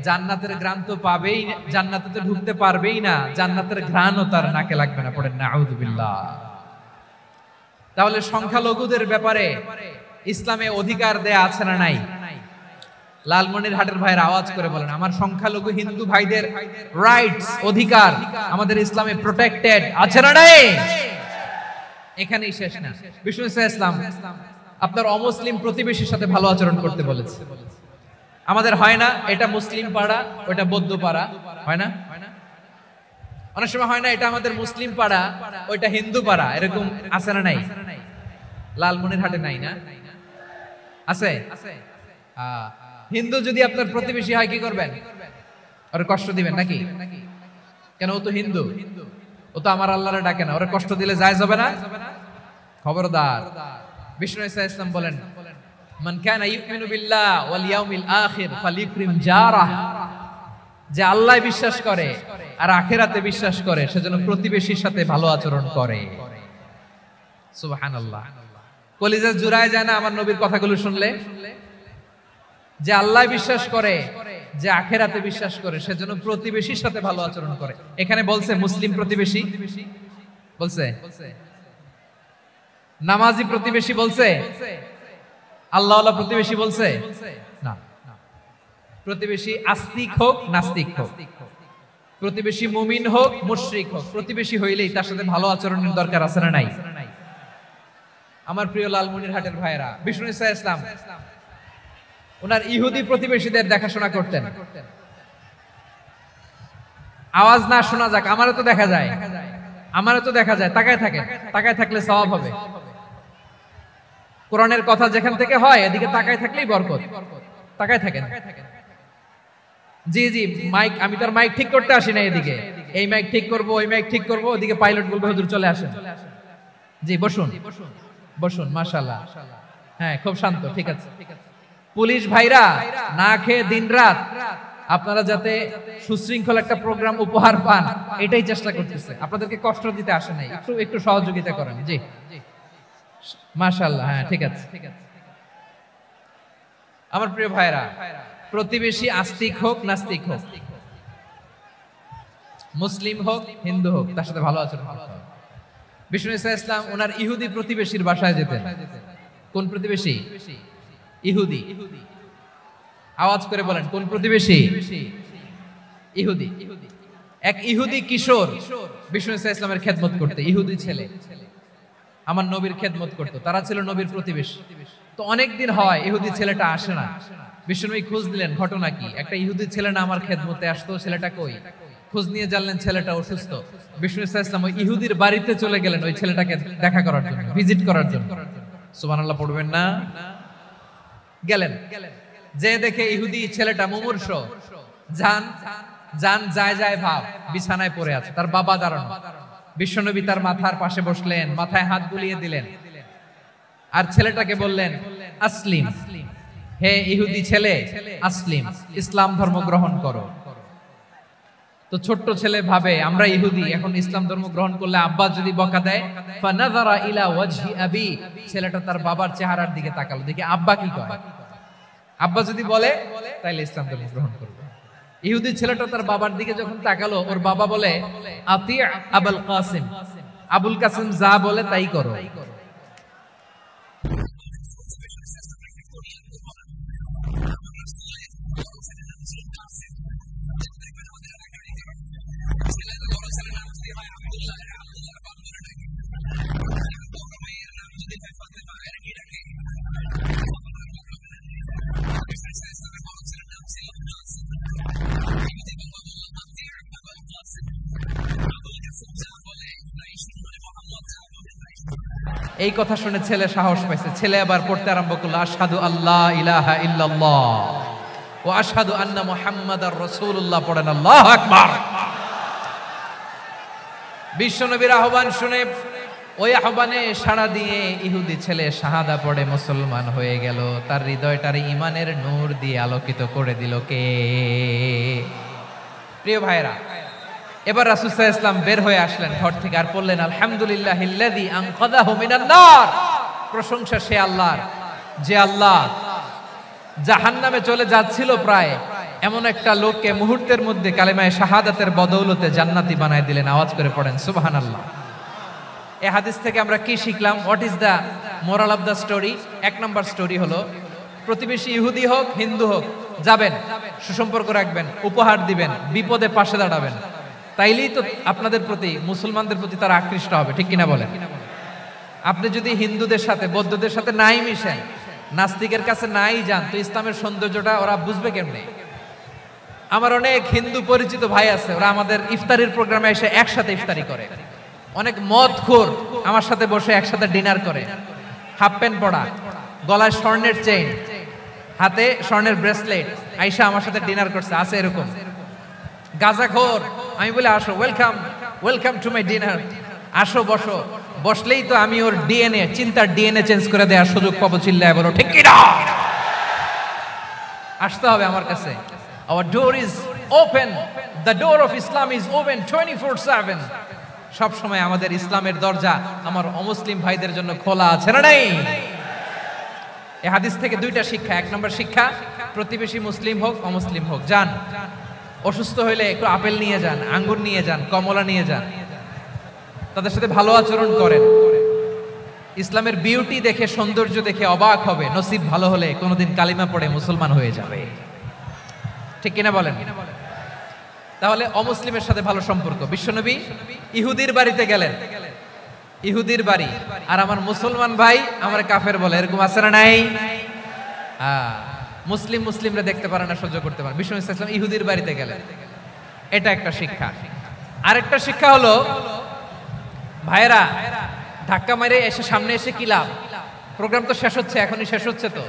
জান্নাতের ঘ্রাণ তো পাবেই, জান্নাতে তো ঢুকতে পারবেই না, জান্নাতের ঘ্রাণও তার নাকে লাগবে না। পড়েন নাউযু বিল্লাহ। তাহলে সংখ্যালঘুদের ব্যাপারে ইসলামে অধিকার দেয়া আছে না নাই? লালমনিরহাটের ভাইয়ের আওয়াজ করে বলেন, আমার সংখ্যালঘু হিন্দু ভাইদের রাইটস, অধিকার আমাদের ইসলামে প্রোটেক্টেড আছে না নাই? এখানেই শেষ না। বিষ্ণু ইসলাম আপনার অমুসলিম প্রতিবেশীর সাথে ভালো আচরণ করতে বলেছে। আমাদের হয় না, এটা মুসলিম পাড়া, ওটা বৌদ্ধ পাড়া, হয় না? অনেক সময় হয় না, এটা আমাদের মুসলিম পাড়া, ওইটা হিন্দু পাড়া, এরকম আছে না নাই? লালমনিরহাটে নাই না? আছে? হিন্দু যদি আপনার প্রতিবেশী হয়, কি করবেন? ওরে কষ্ট দিবেন নাকি? কেন? ও তো হিন্দু, ও তো আমার আল্লাহরে ডাকে না, ওরে কষ্ট দিলে জায়েজ হবে না? খবরদার। বিষ্ণু ইসা ইসলাম বলেন, মান কানা ইউমিনু বিল্লাহ ওয়াল ইয়াউমিল আখির ফালিকরিম জারাহ, যে আল্লাহ বিশ্বাস করে আর আখিরাতে বিশ্বাস করে সেজন্য প্রতিবেশীর সাথে ভালো আচরণ করে। সুবহানাল্লাহ। কলিজা জুড়ায় যায় না আমার নবীর কথাগুলো শুনলে? যে আল্লাহ বিশ্বাস করে, যে আখিরাতে বিশ্বাস করে সেজন্য প্রতিবেশীর সাথে ভালো আচরণ করে। এখানে বলছে মুসলিম প্রতিবেশী বলছে, নামাজি প্রতিবেশী বলছে, আল্লাহওয়ালা প্রতিবেশী বলছে না। প্রতিবেশী আস্তিক হোক নাস্তিক হোক, প্রতিবেশী মুমিন হোক মুশরিক হোক, প্রতিবেশী হইলেই তার সাথে ভালো আচরণের দরকার আছে না নাই? আমার প্রিয় লালমনিরহাটের ভাইরা, বিষ্ণু ইসা ইসলাম ওনার ইহুদি প্রতিবেশীদের দেখাশোনা করতেন। আওয়াজ না শোনা যাক, আমারও তো দেখা যায়, আমারও তো দেখা যায়। তাকায় থাকে, তাকায় থাকলে সওয়াব হবে। কোরআনের কথা যেখান থেকে হয় এদিকে তাকায় থাকলেই বরকত। তাকায় থাকেন। জি জি, মাইক, আমি তো আর মাইক ঠিক করতে আসি না এদিকে। এই মাইক ঠিক করব, ওই মাইক ঠিক করব, ওদিকে পাইলট বলবে হুজুর চলে আসেন। জি বসুন বসুন, মাশাআল্লাহ। হ্যাঁ খুব শান্ত, ঠিক আছে। পুলিশ ভাইরা না খেয়ে দিনরাত আপনারা যাতে সুশৃঙ্খল একটা প্রোগ্রাম উপহার পান এটাই চেষ্টা করতেছে। আপনাদেরকে কষ্ট দিতে আসে নাই, একটু একটু সহযোগিতা করেন। জি মাশাআল্লাহ। হ্যাঁ ঠিক আছে। আমার প্রিয় ভাইরা, প্রতিবেশী আস্তিক হোক নাস্তিক হোক, মুসলিম হোক হিন্দু হোক, তার সাথে ভালো আচরণ করতে হবে। বিষ্ণু ইসা ইসলাম ওনার ইহুদি প্রতিবেশীর বাসায় যেতেন। কোন প্রতিবেশী? ইহুদি। আওয়াজ করে বলেন, কোন প্রতিবেশী? ইহুদি। এক ইহুদি কিশোর বিষ্ণু ইসা ইসলামের খেদমত করতে, ইহুদি ছেলে আমার নবীর খেদমত করত। তারা ছিল নবীর প্রতিবেশী। তো অনেকদিন হয় ইহুদি ছেলেটা আসে না। বিষ্ণুনবী খোঁজ দিলেন, ঘটনা কি? একটা ইহুদি ছেলে না আমার খেদমতে আসতো, ছেলেটা কই? খোঁজ নিয়ে জানলেন ছেলেটা অসুস্থ। বিষ্ণু ইসা ইসলাম ওই ইহুদির বাড়িতে চলে গেলেন ওই ছেলেটাকে দেখা করার জন্য, ভিজিট করার জন্য। সুবহানাল্লাহ পড়বেন না? গেলেন, যে দেখে ইহুদি ছেলেটা মুমূর্ষ, জান জান যায় যায় ভাব, বিছানায় পড়ে আছে, তার বাবা দাঁড়ানো। বিশ্বনবী তার মাথার পাশে বসলেন, মাথায় হাত বুলিয়ে দিলেন আর ছেলেটাকে বললেন আসলিম, হে ইহুদি ছেলে আসলিম, ইসলাম ধর্ম গ্রহণ করো। তো ছোট্ট ছেলে ভাবে আমরা ইহুদি, এখন ইসলাম ধর্ম গ্রহণ করলে আব্বা যদি বকা দেয়, ফানাযারা ইলা ওয়াজহি আবি, ছেলেটা তার বাবার চেহারার দিকে তাকালো, দেখি আব্বা কি করে। আব্বা যদি বলে তাহলে ইসলাম ধর্ম গ্রহণ করবে। ইহুদি ছেলেটা তার বাবার দিকে যখন তাকালো, ওর বাবা বলে আতি আবুল কাসিম, আবুল কাসিম যা বলে তাই করো। এই কথা শুনে ছেলে সাহস পাইছে। ছেলে আবার পড়তে আরম্ভ করলো আশহাদু আল্লাহ ইলাহা ইল্লাল্লাহ ওয়া আশহাদু আন্না মুহাম্মাদার রাসূলুল্লাহ। পড়েন আল্লাহু আকবার। বিশ্বনবীর আহ্বান শুনে ওই আহ্বানে সাড়া দিয়ে ইহুদি ছেলে শাহাদা পড়ে মুসলমান হয়ে গেল। তার হৃদয়টার ঈমানের নূর দিয়ে আলোকিত করে দিল কে? প্রিয় ভাইরা, এবার রাসূল সাল্লাল্লাহু আলাইহি ওয়াসাল্লাম বের হয়ে আসলেন ঘর থেকে আর বললেন আলহামদুলিল্লাহিল্লাযী আনকাযাহু মিনান নার। প্রশংসা সে আল্লাহর, যে আল্লাহ জাহান্নামে চলে যাচ্ছিল প্রায় এমন একটা লোককে মুহূর্তের মধ্যে কালেমায়ে শাহাদাতের বদৌলতে জান্নাতি বানায় দিলেন। আওয়াজ করে পড়েন সুবহানাল্লাহ। এই হাদিস থেকে আমরা কি শিখলাম? What is the moral of the story? এক নম্বর স্টোরি হলো, প্রতিবেশী ইহুদি হোক হিন্দু হোক, যাবেন, সুসম্পর্ক রাখবেন, উপহার দিবেন, বিপদে পাশে দাঁড়াবেন, তাইলেই তো আপনাদের প্রতি, মুসলমানদের প্রতি তারা আকৃষ্ট হবে। ঠিক কিনা বলেন? আপনি যদি হিন্দুদের সাথে বৌদ্ধদের সাথে নাই মিশেন, নাস্তিকের কাছে নাই যান, তো ইসলামের সৌন্দর্যটা ওরা বুঝবে কেমনে? আমার অনেক হিন্দু পরিচিত ভাই আছে, ওরা আমাদের ইফতারির প্রোগ্রামে এসে একসাথে ইফতারি করে। অনেক মদখোর আমার সাথে বসে একসাথে ডিনার করে, হাফ প্যান্ট পরা, গলায় স্বর্ণের চেইন, হাতে স্বর্ণের ব্রেসলেট, আইসা আমার সাথে ডিনার করছে, আছে এরকম। গাঁজাখোর, আমি বলি আসো, welcome welcome to my dinner, আসো বসো, বসলেই তো আমি ওর ডিএনএ, চিন্তার ডিএনএ চেঞ্জ করে দেওয়ার সুযোগ পাবো। চিল্লায় বলো ঠিক কি না? আসতে হবে আমার কাছে। Our door is open. The door of Islam is open 24/7. সব সময় আমাদের ইসলামের দরজা আমার অমুসলিম ভাইদের জন্য খোলা আছে না নাই? এই হাদিস থেকে দুইটা শিক্ষা। এক নম্বর শিক্ষা, প্রতিবেশী মুসলিম হোক অমুসলিম হোক, যান, অসুস্থ হইলে একটু আপেল নিয়ে যান, আঙ্গুর নিয়ে যান, কমলা নিয়ে যান, তাদের সাথে ভালো আচরণ করেন। ইসলামের বিউটি দেখে, সৌন্দর্য দেখে অবাক হবে, নসিব ভালো হলে কোনোদিন কালিমা পড়ে মুসলমান হয়ে যাবে। ঠিক কিনা বলেন? তাহলে অমুসলিমের সাথে ভালো সম্পর্ক। বিশ্বনবী ইহুদির বাড়িতে গেলেন, ইহুদির বাড়ি, আর আমার মুসলমান ভাই আমার কাফের বলে, এরকম আছে না নাই? মুসলিম মুসলিমরা দেখতে পারে না, সহ্য করতে পারে। বিশ্বনবী সাল্লাল্লাহু আলাইহি ওয়াসাল্লাম ইহুদির বাড়িতে গেলেন, এটা একটা শিক্ষা। আরেকটা শিক্ষা হলো, ভাইরা ধাক্কা মেরে এসে সামনে এসে কি লাভ? প্রোগ্রাম তো শেষ হচ্ছে, এখনই শেষ হচ্ছে। তো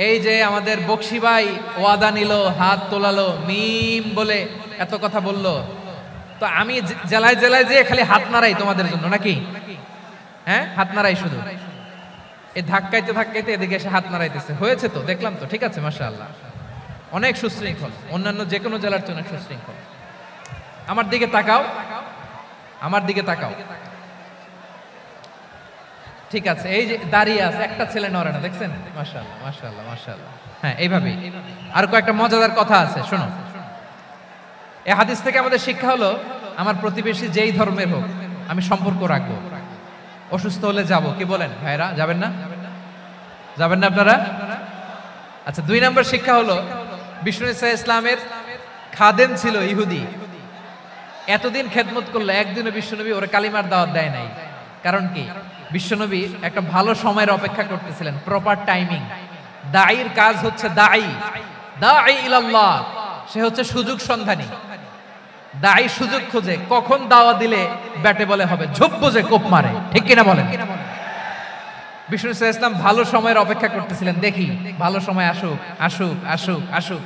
এই যে আমাদের বকশি ভাই ওয়াদা নিল, হাত তোলালো, মিম বলে এত কথা বললো, তো আমি জেলায় জেলায় যে খালি হাত নাড়াই তোমাদের জন্য নাকি? হ্যাঁ, হাত নাড়াই শুধু। এই ধাক্কাইতে ধাক্কাইতে এদিকে এসে হাত নাড়াইতেছে, হয়েছে তো, দেখলাম তো, ঠিক আছে, মাশাআল্লাহ, অনেক সুশৃঙ্খল, অন্যান্য যে কোনো জেলার চেয়ে অনেক সুশৃঙ্খল। আমার দিকে তাকাও, আমার দিকে তাকাও, ঠিক আছে। এই যে দাঁড়িয়ে আছে, একটা ছেলে নড়ে না, দেখছেন? মাশাআল্লাহ মাশাআল্লাহ মাশাআল্লাহ। হ্যাঁ, এইভাবেই। আর কয়েকটা মজাদার কথা আছে, শোনো। এই হাদিস থেকে আমাদের শিক্ষা হলো, আমার প্রতিবেশী যেই ধর্মের হোক আমি সম্পর্ক রাখবো। অসুস্থ হলে যাব, কি বলেন ভাইরা? যাবেন না? যাবেন না আপনারা? আচ্ছা, 2 নম্বর শিক্ষা হলো, বিষ্ণু ইসা ইসলামের খাদেম ছিল ইহুদি, এতদিন খেদমত করলো, একদিনও বিশ্বনবী ওর কালিমার দাওয়াত দেয় নাই। কারণ কি? বিশ্বনবী একটা ভালো সময়ের অপেক্ষা করতেছিলেন, প্রপার টাইমিং। দাঈর কাজ হচ্ছে দাঈ ইলাল্লাহ, সে হচ্ছে সুযোগ সন্ধানী। দাঈ সুযোগ খোঁজে, কখন দাওয়াত দিলে ব্যাটে বলে হবে, ঝোপ বুঝে কোপ মারে, ঠিক কিনা বলেন? বিষ্ণু ইসলাম ভালো সময়ের অপেক্ষা করতেছিলেন, দেখি ভালো সময় আসুক আসুক আসুক আসুক।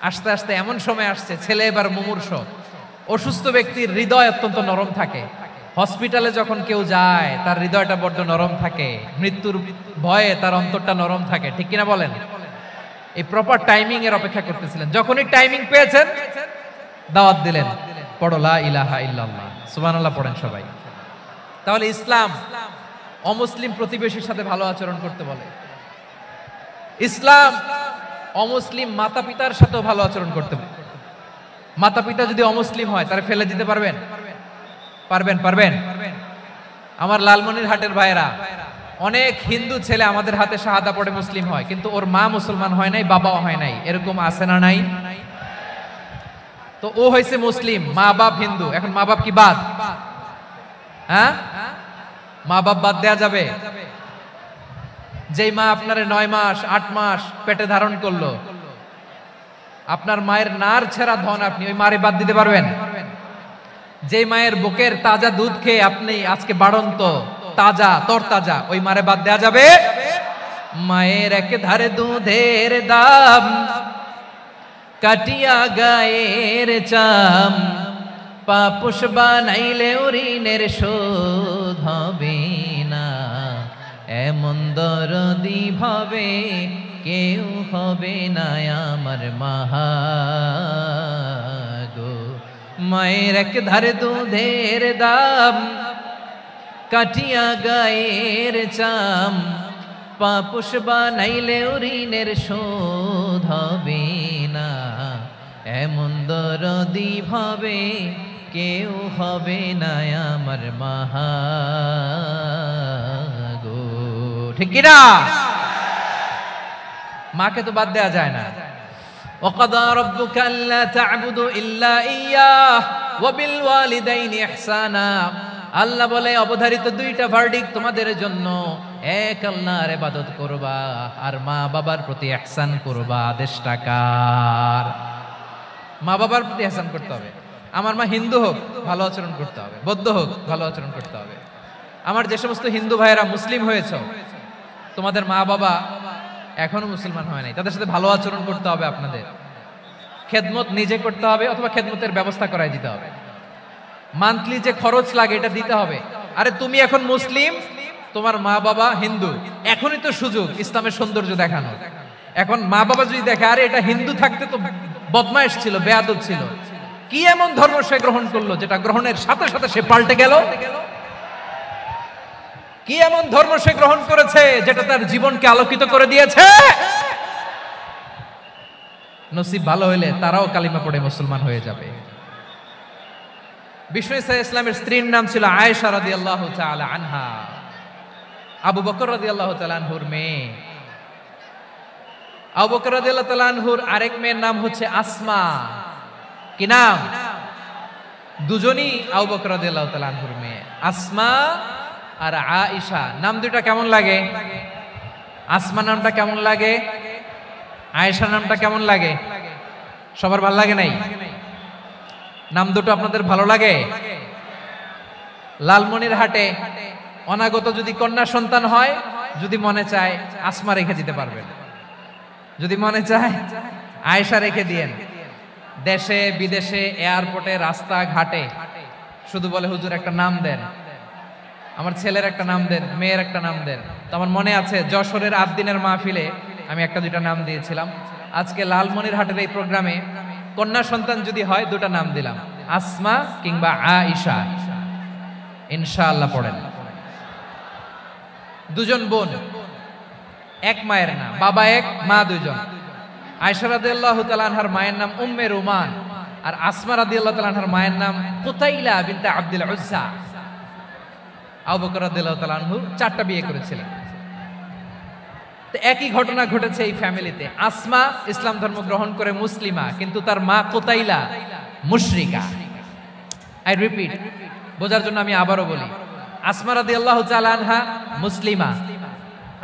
আস্তে আস্তে এমন সময় আসছে, ছেলে এবার মুমূর্ষ, অসুস্থ ব্যক্তির হৃদয় অত্যন্ত নরম থাকে। হসপিটালে যখন কেউ যায় তার হৃদয়টা বড্ড নরম থাকে, মৃত্যুর ভয়ে তার অন্তরটা নরম থাকে, ঠিক কিনা বলেন? এই প্রপার টাইমিং এর অপেক্ষা করতেছিলেন। যখনই টাইমিং পেয়েছেন, দাওয়াত দিলেন, পড়ো লা ইলাহা ইল্লাল্লাহ, সুবহানাল্লাহ পড়েন সবাই। তাহলে ইসলাম অমুসলিম প্রতিবেশীর সাথে ভালো আচরণ করতে বলে। ইসলাম অমুসলিম মাতা পিতার সাথেও ভালো আচরণ করতে বলে। মাতা পিতা যদি অমুসলিম হয়, তারা ফেলে দিতে পারবেন? পারবেন? পারবেন? আমার লালমনির হাটের ভাইরা, অনেক হিন্দু ছেলে আমাদের হাতে শাহাদা পড়ে মুসলিম হয়, কিন্তু ওর মা মুসলমান হয় নাই, বাবাও হয় নাই, এরকম আছে না নাই? তো ও হয়েছে মুসলিম, মা বাপ হিন্দু, এখন মা বাপ কি বাদ? হ্যাঁ, মা বাপ বাদ দেয়া যাবে? যেই মা আপনারে 9 মাস 8 মাস পেটে ধারণ করলো, আপনার মায়ের নার ছেঁড়া ধন, আপনি ওই মারে বাদ দিতে পারবেন? যে মায়ের বুকের তাজা দুধ খেয়ে আপনি আজকে বাড়ন্ত তাজা তরতাজা, ওই মারে বাদ দেয়া যাবে? মায়ের এক ধারে দুধের দাম, কাটিয়া গায়ের চাম, পাপুষ বানাইলে ঋণের শোধ হবে না, এমন দরদি ভাবে কেউ হবে না আমার মাহা গো। মায়ের এক ধারে দুধের দাম, কাটিয়া গায়ের চাম, পাপুষ বানাইলে ঋণের শোধ হবে না, এমন দরদি ভাবে কেউ হবে না আমার মাহা গো, ঠিক কিনা? মাকে তো বাদ দেয়া যায় না। وقضى ربك ألا تعبدوا إلا إياه وبالوالدين إحسانا। আল্লাহ বলে অবধারিত 2টা ভার্ডিক্ট তোমাদের জন্য, এক আল্লাহর ইবাদত করবা আর মা বাবার প্রতি ইহসান করবা। আদেশটা কার? মা বাবার প্রতি ইহসান করতে হবে। আমার মা হিন্দু হোক, ভালো আচরণ করতে হবে, বৌদ্ধ হোক, ভালো আচরণ করতে হবে। আমার যে সমস্ত হিন্দু ভাইয়েরা মুসলিম হয়েছে, তোমাদের মা বাবা এখনো মুসলমান হয় নাই, তাদের সাথে ভালো আচরণ করতে হবে। আপনাদের খেদমত নিজে করতে হবে অথবা খেদমতের ব্যবস্থা করাই দিতে হবে। মান্থলি যে খরচ লাগে এটা দিতে হবে। আরে তুমি এখন মুসলিম, তোমার মা বাবা হিন্দু, এখনই তো সুযোগ ইসলামের সৌন্দর্য দেখানো। এখন মা বাবা যদি দেখে আরে এটা হিন্দু থাকতে তো বদমাইশ ছিল, বেয়াদব ছিল, কি এমন ধর্ম সে গ্রহণ করলো যেটা গ্রহণের সাথে সাথে সে পাল্টে গেল? কি এমন ধর্ম সে গ্রহণ করেছে যেটা তার জীবনকে আলোকিত করে দিয়েছে? নসিব ভালো হইলে তারাও কালিমা পড়ে মুসলমান হয়ে যাবে। বিষ্ণু ইসা ইসলামের স্ত্রীর নাম ছিল আয়েশা রাদিয়াল্লাহু তাআলা আনহা, আবু বকর রাদিয়াল্লাহু তাআলা আনহুর মেয়ে। আবু বকর রাদিয়াল্লাহু তাআলা আনহুর আরেক মেয়ের নাম হচ্ছে আসমা। কি নাম? দুজনই আবু বকর রাদিয়াল্লাহু তাআলা আনহুর মেয়ে, আসমা আর আয়েশা। নাম দুটো কেমন লাগে? আসমা নামটা কেমন লাগে? আয়েশা নামটা কেমন লাগে? সবার ভালো লাগে নাই? নাম দুটো আপনাদের ভালো লাগে? লালমনিরহাটে অনাগত যদি কন্যা সন্তান হয়, যদি মনে চায় আসমা রেখে দিতে পারবেন, যদি মনে চায় আয়েশা রেখে দিয়েন। দেশে বিদেশে এয়ারপোর্টে রাস্তা ঘাটে শুধু বলে হুজুর একটা নাম দেন, আমার ছেলের একটা নাম দেন, মেয়ের একটা নাম দেন। তো আমার মনে আছে যশোরের আদ্দিনের মাহফিলে আমি একটা দুইটা নাম দিয়েছিলাম। আজকে লালমনিরহাটের এই প্রোগ্রামে কন্যা সন্তান যদি হয় দুটা নাম দিলাম, আসমা কিংবা আয়েশা। ইনশাআল্লাহ পড়েন। দুজন বোন, এক মায়ের নাম, বাবা এক মা দুইজন। আয়েশা রাদিয়াল্লাহু তাআলা আনহার মায়ের নাম উম্মে রুমান, আর আসমা রাদিয়াল্লাহু তাআলা আনহার মায়ের নাম কুতাইলা বিনতে আব্দুল উজ্জা। আবু বকর রাদিয়াল্লাহু তাআলা আনহু 4টা বিয়ে করেছিলেন। তো একই ঘটনা ঘটেছে এই ফ্যামিলিতে। আসমা ইসলাম ধর্ম গ্রহণ করে মুসলিমা, কিন্তু তার মা কুতাইলা মুশরিকা। আই রিপিট, বোঝার জন্য আমি আবারও বলি, আসমা রাদিয়াল্লাহু তাআলা আনহা মুসলিমা,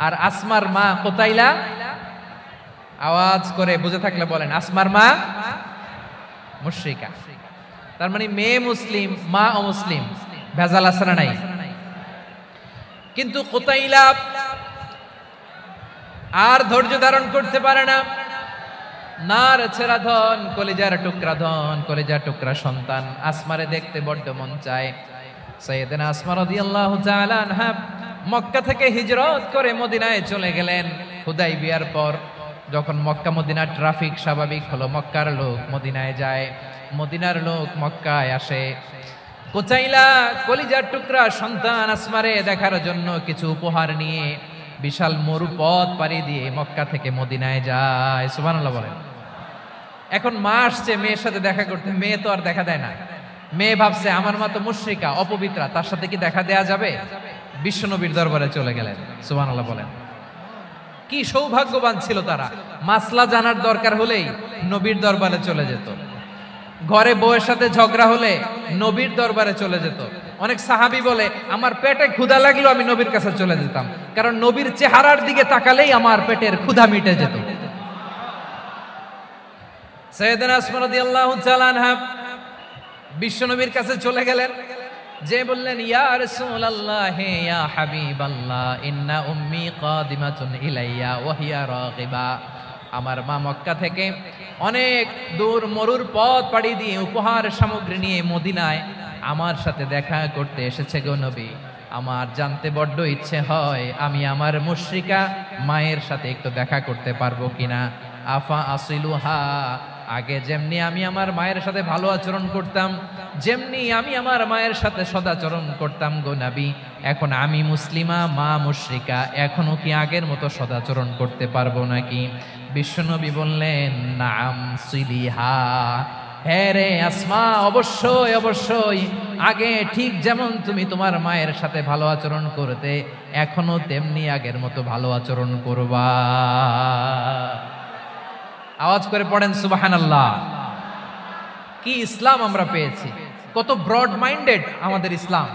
আর আসমার মা কুতাইলা, আওয়াজ করে বুঝে থাকলে বলেন, আসমার মা মুশরিকা। তার মানে মেয়ে মুসলিম, মা অমুসলিম। ভেজাল আছে না নাই? কিন্তু কুতাইলা আর ধৈর্য ধারণ করতে পারে না। নার ছেড়া ধন, কলিজার টুকরা ধন, কলিজার টুকরা সন্তান আসমারে দেখতে বড্ড মন চায়। সাইয়েদনা আসমা রাদিয়াল্লাহু তাআলা আনহা মক্কা থেকে হিজরত করে মদিনায় চলে গেলেন হুদাইবিয়ার পর। যখন মক্কা মদিনার ট্রাফিক স্বাভাবিক হলো, মক্কার লোক মদিনায় যায়, মদিনার লোক মক্কায় আসে। কুতাইলা কলিজার টুকরা সন্তান আসমারে দেখার জন্য কিছু উপহার নিয়ে বিশাল মরুপথ পাড়ি দিয়ে মক্কা থেকে মদিনায় যায়। সুবহানাল্লাহ বলেন। এখন মা আসছে মেয়ের সাথে দেখা করতে, মেয়ে তো আর দেখা দেয় না। মেয়ে ভাবছে আমার মা তো মুশরিকা, অপবিত্রা, তার সাথে কি দেখা দেয়া যাবে? বিশ্বনবীর দরবারে চলে গেলেন। সুবহানাল্লাহ বলেন। কি সৌভাগ্যবান ছিল তারা, মাসলা জানার দরকার হলেই নবীর দরবারে চলে যেত। ঘরে বউয়ের সাথে ঝগড়া হলে নবীর দরবারে চলে যেত। অনেক সাহাবী বলে আমার পেটে ক্ষুধা লাগলো আমি নবীর কাছে চলে যেতাম, কারণ নবীর চেহারার দিকে তাকালেই আমার পেটের ক্ষুধা মিটে যেত। সাইয়েদনা আসমা রাদিয়াল্লাহু তাআলা আনহা বিশ্বনবীর কাছে চলে গেলেন, যে বললেন ইয়া রাসূলুল্লাহ ইয়া হাবিবাল্লাহ ইন্না উম্মি কাদিমাতুন ইলাইয়া ওয়া হিয়া রাগিবা। আমার মা মক্কা থেকে অনেক দূর মরুর পথ পাড়ি দিয়ে উপহার সামগ্রী নিয়ে মদিনায় আমার সাথে দেখা করতে এসেছে গো নবী। আমার জানতে বড্ড ইচ্ছে হয় আমি আমার মুশরিকা মায়ের সাথে একটু দেখা করতে পারবো কিনা। আফা আসিলুহা, আগে যেমনি আমি আমার মায়ের সাথে ভালো আচরণ করতাম, যেমনি আমি আমার মায়ের সাথে সদাচরণ করতাম গো নবী, এখন আমি মুসলিমা মা মুশরিকা, এখনো কি আগের মতো সদাচরণ করতে পারবো নাকি? বিশ্বনবী বললেন নাম সিলিহা, হ্যাঁ রে আসমা, অবশ্যই অবশ্যই, আগে ঠিক যেমন তুমি তোমার মায়ের সাথে ভালো আচরণ করতে এখনো তেমনি আগের মতো ভালো আচরণ করবা। আওয়াজ করে পড়েন সুবহানাল্লাহ। কি ইসলাম আমরা পেয়েছি! কত ব্রড মাইন্ডেড আমাদের ইসলাম,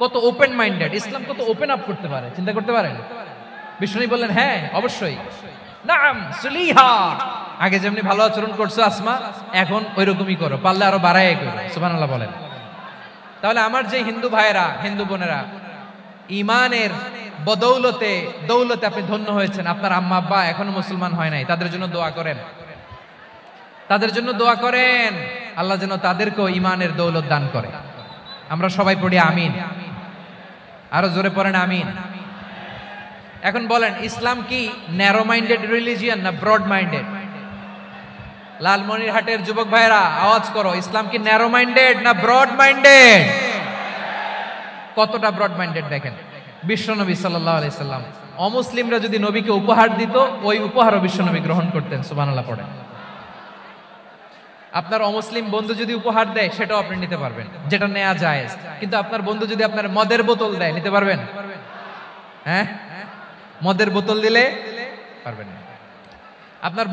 কত ওপেন মাইন্ডেড ইসলাম, কত ওপেন আপ করতে পারে, চিন্তা করতে পারেন। বিষ্ণু বললেন হ্যাঁ অবশ্যই, নাম সুলিহা, আগে যেমনি ভালো আচরণ করছো আসমা এখন ওইরকমই করো, পারলে আরো বাড়ায় করো। সুবহানাল্লাহ বলেন। তাহলে আমার যে হিন্দু ভাইয়েরা, হিন্দু বোনেরা, ইমানের বদৌলতে দৌলতে আপনি ধন্য হয়েছেন, আপনার আম্মা আব্বা এখনো মুসলমান হয় নাই, তাদের জন্য দোয়া করেন, তাদের জন্য দোয়া করেন, আল্লাহ যেন তাদেরকেও ইমানের দৌলত দান করে। আমরা সবাই পড়ি আমিন, আরো জোরে পড়েন আমিন। এখন বলেন, ইসলাম কি ন্যারো মাইন্ডেড রিলিজিয়ান না ব্রড মাইন্ডেড? লালমনিরহাটের যুবক ভাইরা আওয়াজ করো, ইসলাম কি ন্যারো মাইন্ডেড না ব্রড মাইন্ডেড? কতটা ব্রড মাইন্ডেড দেখেন। বিশ্বনবী সাল্লাল্লাহু আলাইহি সাল্লাম অমুসলিমরা যদি নবীকে উপহার দিত, ওই উপহারও বিশ্বনবী গ্রহণ করতেন। সুবহানাল্লাহ পড়েন। আপনার অমুসলিম বন্ধু যদি উপহার দেয়, সেটাও আপনি নিতে পারবেন, যেটা নেওয়া যায়। কিন্তু আপনার বন্ধু যদি আপনার মদের বোতল দেয়, নিতে পারবেন? হ্যাঁ, মদের বোতল দিলে পারবেন না। আপনার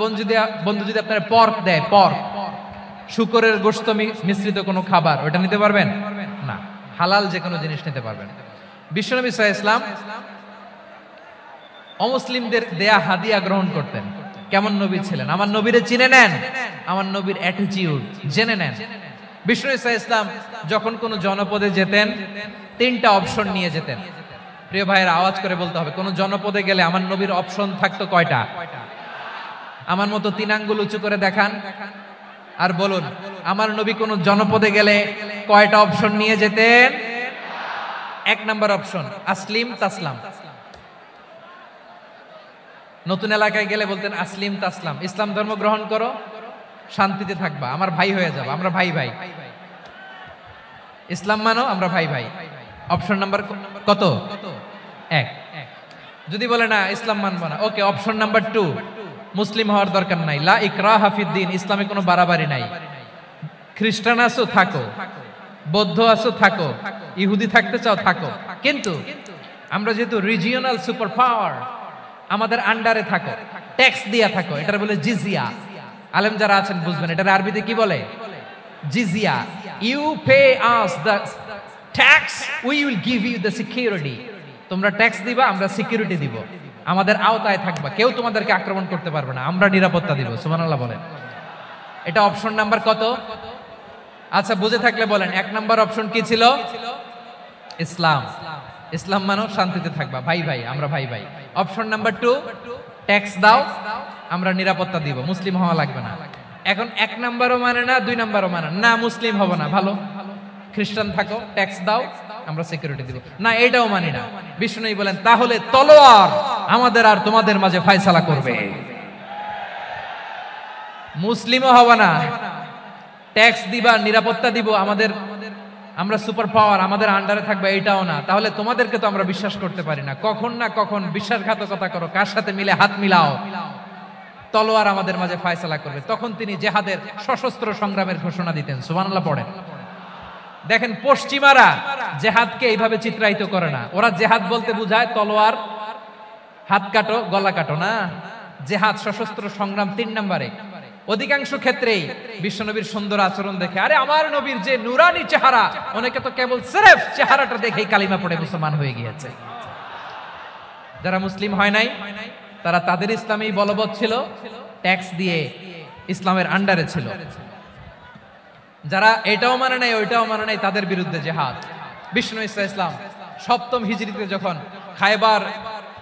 বন্ধু যদি আপনার পর্ক দেয়, পর্ক, শুকরের গোশত মিশ্রিত কোনো খাবার, ওটা নিতে পারবেন না। হালাল যে কোনো জিনিস নিতে পারবেন। বিশ্বনবী সাল্লাল্লাহু আলাইহি ওয়াসাল্লাম অমুসলিমদের দেয়া হাদিয়া গ্রহণ করতেন। কেমন নবী ছিলেন? আমার নবীরে চিনে নেন, আমার নবীর অ্যাটিটিউড জেনে নেন। বিশ্বনবী সাল্লাল্লাহু আলাইহি ওয়াসাল্লাম যখন কোন জনপদে যেতেন, 3টা অপশন নিয়ে যেতেন। প্রিয় ভাইয়েরা, আওয়াজ করে বলতে হবে, কোন জনপদে গেলে আমার নবীর অপশন থাকতো কয়টা? আমার মতো 3 আঙ্গুল উঁচু করে দেখান আর বলুন, আমার নবী কোন জনপদে গেলে কয়টা অপশন নিয়ে যেতেন? 1 নাম্বার অপশন, আসলিম তাসলাম। নতুন এলাকায় গেলে বলতেন আসলিম তাসলাম, ইসলাম ধর্ম গ্রহণ করো, শান্তিতে থাকবা, আমার ভাই হয়ে যাবো, আমরা ভাই ভাই। ইসলাম মানো, আমরা ভাই ভাই। অপশন নাম্বার কত? 1। যদি বলে না ইসলাম মানবো না, ওকে, অপশন নাম্বার 2, মুসলিম হওয়ার দরকার নাই, লা ইকরাহা ফিদ্দিন, ইসলামে কোনো বাড়াবাড়ি নাই। খ্রিস্টান আছো থাকো, বৌদ্ধ আছো থাকো, ইহুদি থাকতে চাও থাকো, কিন্তু আমরা যেহেতু রিজিওনাল সুপার পাওয়ার, আমাদের আন্ডারে থাকো, ট্যাক্স দিয়া থাকো, এটার বলে জিজিয়া। আলেম যারা আছেন বুঝবেন, এটার আরবিতে কি বলে? জিজিয়া। You pay us the tax, we will give you the security. তোমরা ট্যাক্স দিবা, আমরা সিকিউরিটি দিব, আমাদের আওতায় থাকবা, কেউ তোমাদেরকে আক্রমণ করতে পারবে না, আমরা নিরাপত্তা দিব। সুবহানাল্লাহ বলেন। এটা অপশন নাম্বার কত? আচ্ছা, বুঝে থাকলে বলেন, 1 নাম্বার অপশন কি ছিল? ইসলাম। ইসলাম মানো, শান্তিতে থাকবা, ভাই ভাই, আমরা ভাই ভাই। অপশন নাম্বার 2, ট্যাক্স দাও, আমরা নিরাপত্তা দিব, মুসলিম হওয়া লাগবে না। এখন 1 নাম্বারও মানে না, 2 নাম্বারও মানে না, মুসলিম হবো না, ভালো, খ্রিস্টান থাকো, ট্যাক্স দাও, আমরা সিকিউরিটি দিব না, এটাও মানি না। বিষ্ণু বলেন, তাহলে তলোয়ার আমাদের আর তোমাদের মাঝে ফয়সালা করবে। মুসলিমও হবো না, ট্যাক্স দিবা, নিরাপত্তা দিব, আমরা সুপার পাওয়ার, আমাদের আন্ডারে থাকবে, এটাও না। তাহলে তোমাদেরকে তো আমরা বিশ্বাস করতে পারি না, কখন না কখন বিশ্বাসঘাতকতা করো, কার সাথে মিলে হাত মিলাও, তলোয়ার আমাদের মাঝে ফয়সালা করবে। তখন তিনি জিহাদের সশস্ত্র সংগ্রামের ঘোষণা দিতেন। সুবহানাল্লাহ পড়েন। দেখেন, পশ্চিমারা জিহাদকে এইভাবে চিত্রায়িত করে না। ওরা জিহাদ বলতে বুঝায় তলোয়ার, হাত কাটো, গলা কাটো না। জিহাদ সশস্ত্র সংগ্রাম 3 নম্বরে। অধিকাংশ ক্ষেত্রেই বিশ্বনবীর সুন্দর আচরণ দেখে, আরে আমার নবীর যে নুরানি চেহারা, অনেকে তো কেবল সিরেফ চেহারাটা দেখেই কালিমা পড়ে মুসলমান হয়ে গিয়েছে। যারা মুসলিম হয় নাই, তারা তাদের ইসলামেই বলবৎ ছিল, ট্যাক্স দিয়ে ইসলামের আন্ডারে ছিল। যারা এটাও মানে নাই, ওইটাও মানে নাই, তাদের বিরুদ্ধে জিহাদ। বিষ্ণু ইসলাম 7ম হিজরিতে যখন খায়বার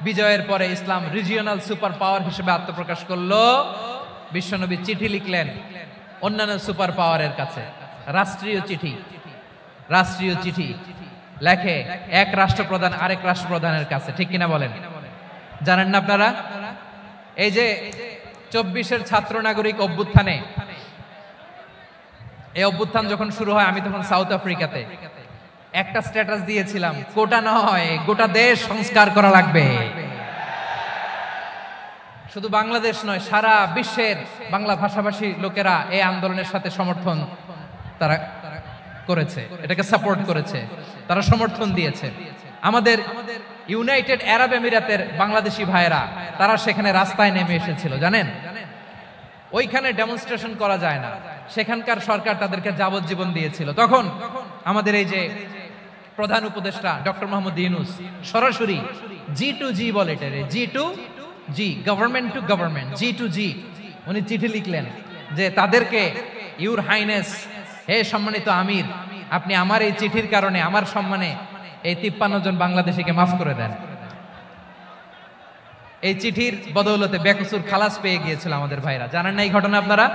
বিজয়ের পরে ইসলাম রিজিওনাল সুপার পাওয়ার হিসেবে আত্মপ্রকাশ করলো, বিশ্বনবী চিঠি লিখলেন অন্যান্য সুপার পাওয়ারের কাছে, রাষ্ট্রীয় চিঠি লেখে এক রাষ্ট্রপ্রধান আরেক রাষ্ট্রপ্রধানের কাছে। ঠিক কিনা বলেন? জানেন না আপনারা? এই যে 24-এর ছাত্র নাগরিক অভ্যুত্থানে, এই অভ্যুত্থান যখন শুরু হয়, আমি তখন সাউথ আফ্রিকাতে একটা স্ট্যাটাস দিয়েছিলাম, কোটা নয়, গোটা দেশ সংস্কার করা লাগবে। শুধু বাংলাদেশ নয়, সারা বিশ্বের বাংলা ভাষাভাষী লোকেরা এই আন্দোলনের সাথে সমর্থন তারা করেছে, এটাকে সাপোর্ট করেছে, তারা সমর্থন দিয়েছে। আমাদের ইউনাইটেড আরব আমিরাতের বাংলাদেশি ভাইয়েরা, তারা সেখানে রাস্তায় নেমে এসেছিল, জানেন? ওইখানে ডেমনস্ট্রেশন করা যায় না, সেখানকার সরকার তাদেরকে যাবজ্জীবন দিয়েছিল। তখন আমাদের এই যে প্রধান উপদেষ্টা ডক্টর মোহাম্মদ ইউনূস সরাসরি G2G বলে, এটারে G2G, government to government, G2G, উনি চিঠি লিখলেন যে তাদেরকে, ইউর হাইনেস, হে সম্মানিত আমির, আপনি আমার এই চিঠির কারণে আমার সম্মানে এই 53 জন বাংলাদেশিকে মাফ করে দেন। এই চিঠির বদৌলতে বেকসুর খালাস পেয়ে গিয়েছিল আমাদের ভাইরা। জানেন না এই ঘটনা আপনারা?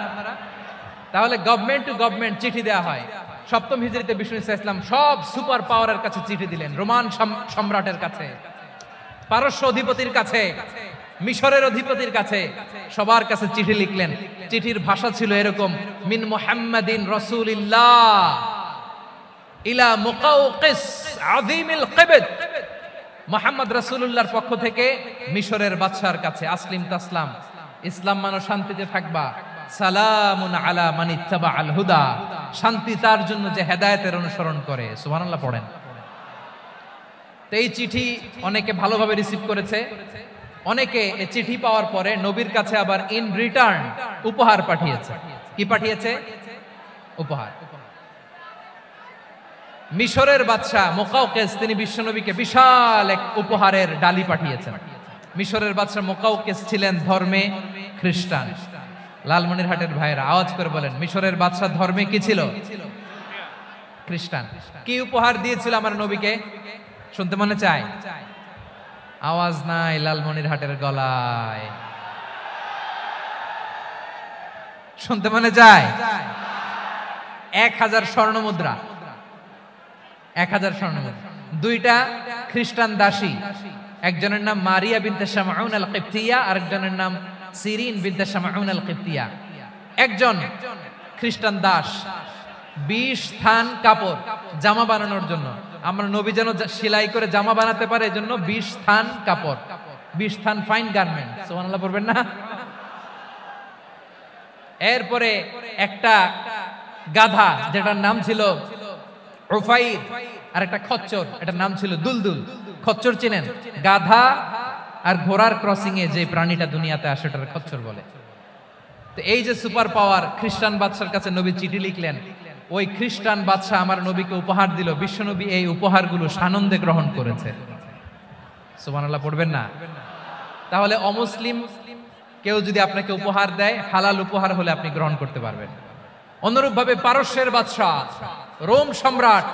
তাহলে গভর্নমেন্ট টু গভর্নমেন্ট চিঠি দেওয়া হয়, সপ্তম হিজরিতে বিষ্ণু ইসলাম সব সুপার পাওয়ারের কাছে চিঠি দিলেন, রোমান সম্রাটের কাছে, পারস্য অধিপতির কাছে, মিশরের অধিপতির কাছে, সবার কাছে চিঠি লিখলেন। চিঠির ভাষা ছিল এরকম, মিন মুহাম্মাদিন রাসূলিল্লাহ ইলা মুকাওকিস আযীমিল কিবত, মুহাম্মদ রাসূলুল্লাহর পক্ষ থেকে মিশরের বাদশার কাছে, আসলিম তাসলাম, ইসলাম মানো শান্তিতে থাকবা, সালামুন আলা মান ইত্তাবাআল হুদা, শান্তি তার জন্য যে হেদায়েতের অনুসরণ করে। সুবহানাল্লাহ পড়েন। তো এই চিঠি অনেকে ভালোভাবে রিসিভ করেছে, অনেকে এই চিঠি পাওয়ার পরে নবীর কাছে আবার ইন রিটার্ন উপহার পাঠিয়েছে। কি পাঠিয়েছে? উপহার। মিশরের বাদশা মুকাওকিস তিনি বিশ্বনবীকে বিশাল এক উপহারের ডালি পাঠিয়েছেন। মিশরের বাদশা মুকাওকিস ছিলেন ধর্মে খ্রিস্টান। লালমনিরহাটের ভাইরা আওয়াজ করে বলেন, মিশরের বাদশা ধর্মে কি ছিল? খ্রিস্টান। কি উপহার দিয়েছিল আমার নবীকে? শুনতে মনে চায়? আওয়াজ নাই লালমনিরহাটের গলায়, শুনতে মনে চায়? 1000 স্বর্ণ মুদ্রা, 1000 স্বর্ণ মুদ্রা। দুইটা খ্রিস্টান দাসী, একজনের নাম মারিয়া বিনতে শামউন আল কিবতিয়া, আরেকজনের নাম সিরিন বিনতে শামউন আল কিবতিয়া। একজন খ্রিস্টান দাস 20 থান কাপড় জামা বানানোর জন্য, আমরা নবী যেন সেলাই করে জামা বানাতে পারে এজন্য 20 থান কাপড়, 20 থান ফাইন গার্মেন্ট। সুবহানাল্লাহ পড়বেন না? এরপরে একটা গাধা যেটার নাম ছিল উফাইর, আর একটা খচ্চর এটার নাম ছিল দুলদুল। খচ্চর চিনেন? গাধা আর ঘোড়ার ক্রসিং এ যে প্রাণীটা দুনিয়াতে আসে ওটার খচ্চর বলে। তো এই যে সুপার পাওয়ার খ্রিস্টান বাদশার কাছে নবী চিঠি লিখলেন, ওই খ্রিস্টান বাদশা আমার নবীকে উপহার দিল। বিশ্বনবী এই উপহারগুলো সানন্দে গ্রহণ করেছে। সুবহানাল্লাহ পড়বেন না? তাহলে অমুসলিম কেউ যদি আপনাকে উপহার দেয়, হালাল উপহার হলে আপনি গ্রহণ করতে পারবেন। অনুরূপ ভাবে পারস্যের বাদশা রোম সম্রাট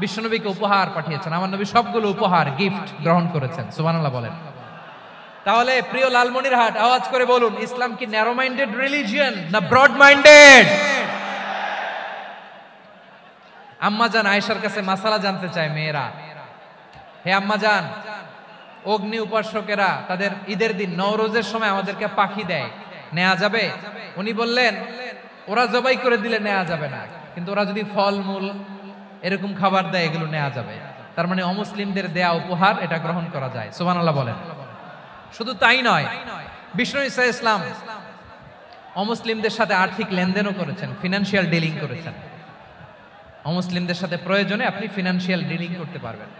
বিশ্বনবীকে উপহার পাঠিয়েছেন, আমার নবী সবগুলো উপহার গিফট গ্রহণ করেছেন। সুবহানাল্লাহ বলেন। তাহলে প্রিয় লালমনিরহাট আওয়াজ করে বলুন, ইসলাম কি ন্যারো মাইন্ডেড রিলিজিয়ন না ব্রড মাইন্ডেড? আম্মাজান আয়েশার কাছে মাসালা জানতে চায় মেয়েরা, হে আম্মাজান, অগ্নি উপাসকেরা তাদের ঈদের দিন নওরোজের সময় আমাদেরকে পাখি দেয়, নেওয়া যাবে? উনি বললেন, ওরা জবাই করে দিলে নেওয়া যাবে না, কিন্তু ওরা যদি ফলমূল এরকম খাবার দেয় এগুলো নেওয়া যাবে। তার মানে অমুসলিমদের দেয়া উপহার এটা গ্রহণ করা যায়। সুবহানাল্লাহ বলেন। শুধু তাই নয়, বিষ্ণু ঈসা ইসলাম অমুসলিমদের সাথে আর্থিক লেনদেনও করেছেন, ফিনান্সিয়াল ডিলিং করেছেন। অমুসলিমদের সাথে প্রয়োজনে আপনি ফিনান্সিয়াল ডিলিং করতে পারবেন।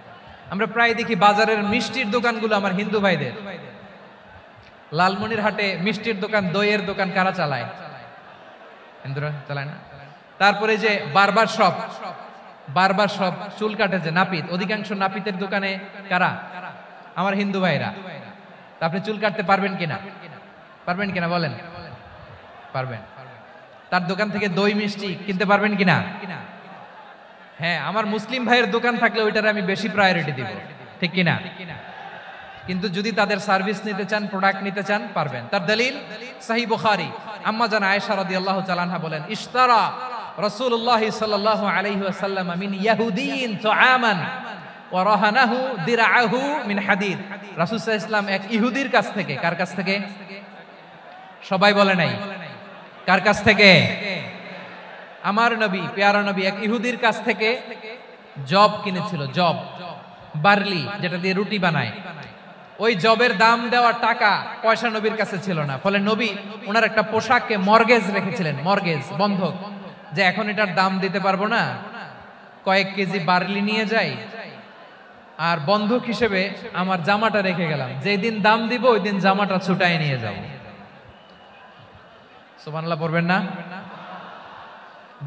আমরা প্রায় দেখি বাজারের মিষ্টির দোকানগুলো আমার হিন্দু ভাইদের। লালমনিরহাটে মিষ্টির দোকান, দইয়ের দোকান কারা চালায়? হিন্দুরা চালায় না? তারপরে যে বারবার শপ, চুল কাটে যে নাপিত, অধিকাংশ নাপিতের দোকানে কারা? আমার হিন্দু ভাইরা। আপনি চুল কাটতে পারবেন কিনা? পারবেন কিনা বলেন? পারবেন। তার দোকান থেকে দই মিষ্টি কিনতে পারবেন কিনা? হ্যাঁ, আমার মুসলিম ভাইয়ের দোকান থাকলে ওইটার আমি বেশি প্রায়োরিটি দিব, ঠিক কিনা? কিন্তু যদি তাদের সার্ভিস নিতে চান, প্রোডাক্ট নিতে চান, পারবেন। তার দলিল সহিহ বুখারী, আম্মা জান আয়েশা রাদিয়াল্লাহু তাআলা আনহা বলেন, ইশতারা রাসূলুল্লাহ সাল্লাল্লাহু আলাইহি ওয়াসাল্লাম মিন ইয়াহুদিয়িন তুআমান ওয়া রাহানাহু দিরআহু মিন হাদিদ। রাসূল সাল্লাল্লাহু আলাইহি ওয়াসাল্লাম এক ইহুদির কাছ থেকে, কার কাছ থেকে? সবাই বলে নাই কার কাছ থেকে? আমার নবী, পেয়ারা নবী এক ইহুদির কাছ থেকে জব কিনেছিল। জব, বার্লি, যেটা দিয়ে রুটি বানায়। ওই জবের দাম দেওয়ার টাকা পয়সা নবীর কাছে ছিল না, ফলে নবী ওনার একটা পোশাককে মর্গেজ রেখেছিলেন, মর্গেজ, বন্ধক, যে এখন এটার দাম দিতে পারবো না, কয়েক কেজি বার্লি নিয়ে যাই আর বন্ধক হিসেবে আমার জামাটা রেখে গেলাম, যেই দিন দাম দিব ওই দিন জামাটা ছুটাই নিয়ে যাব। সুবহানাল্লাহ পড়বেন না?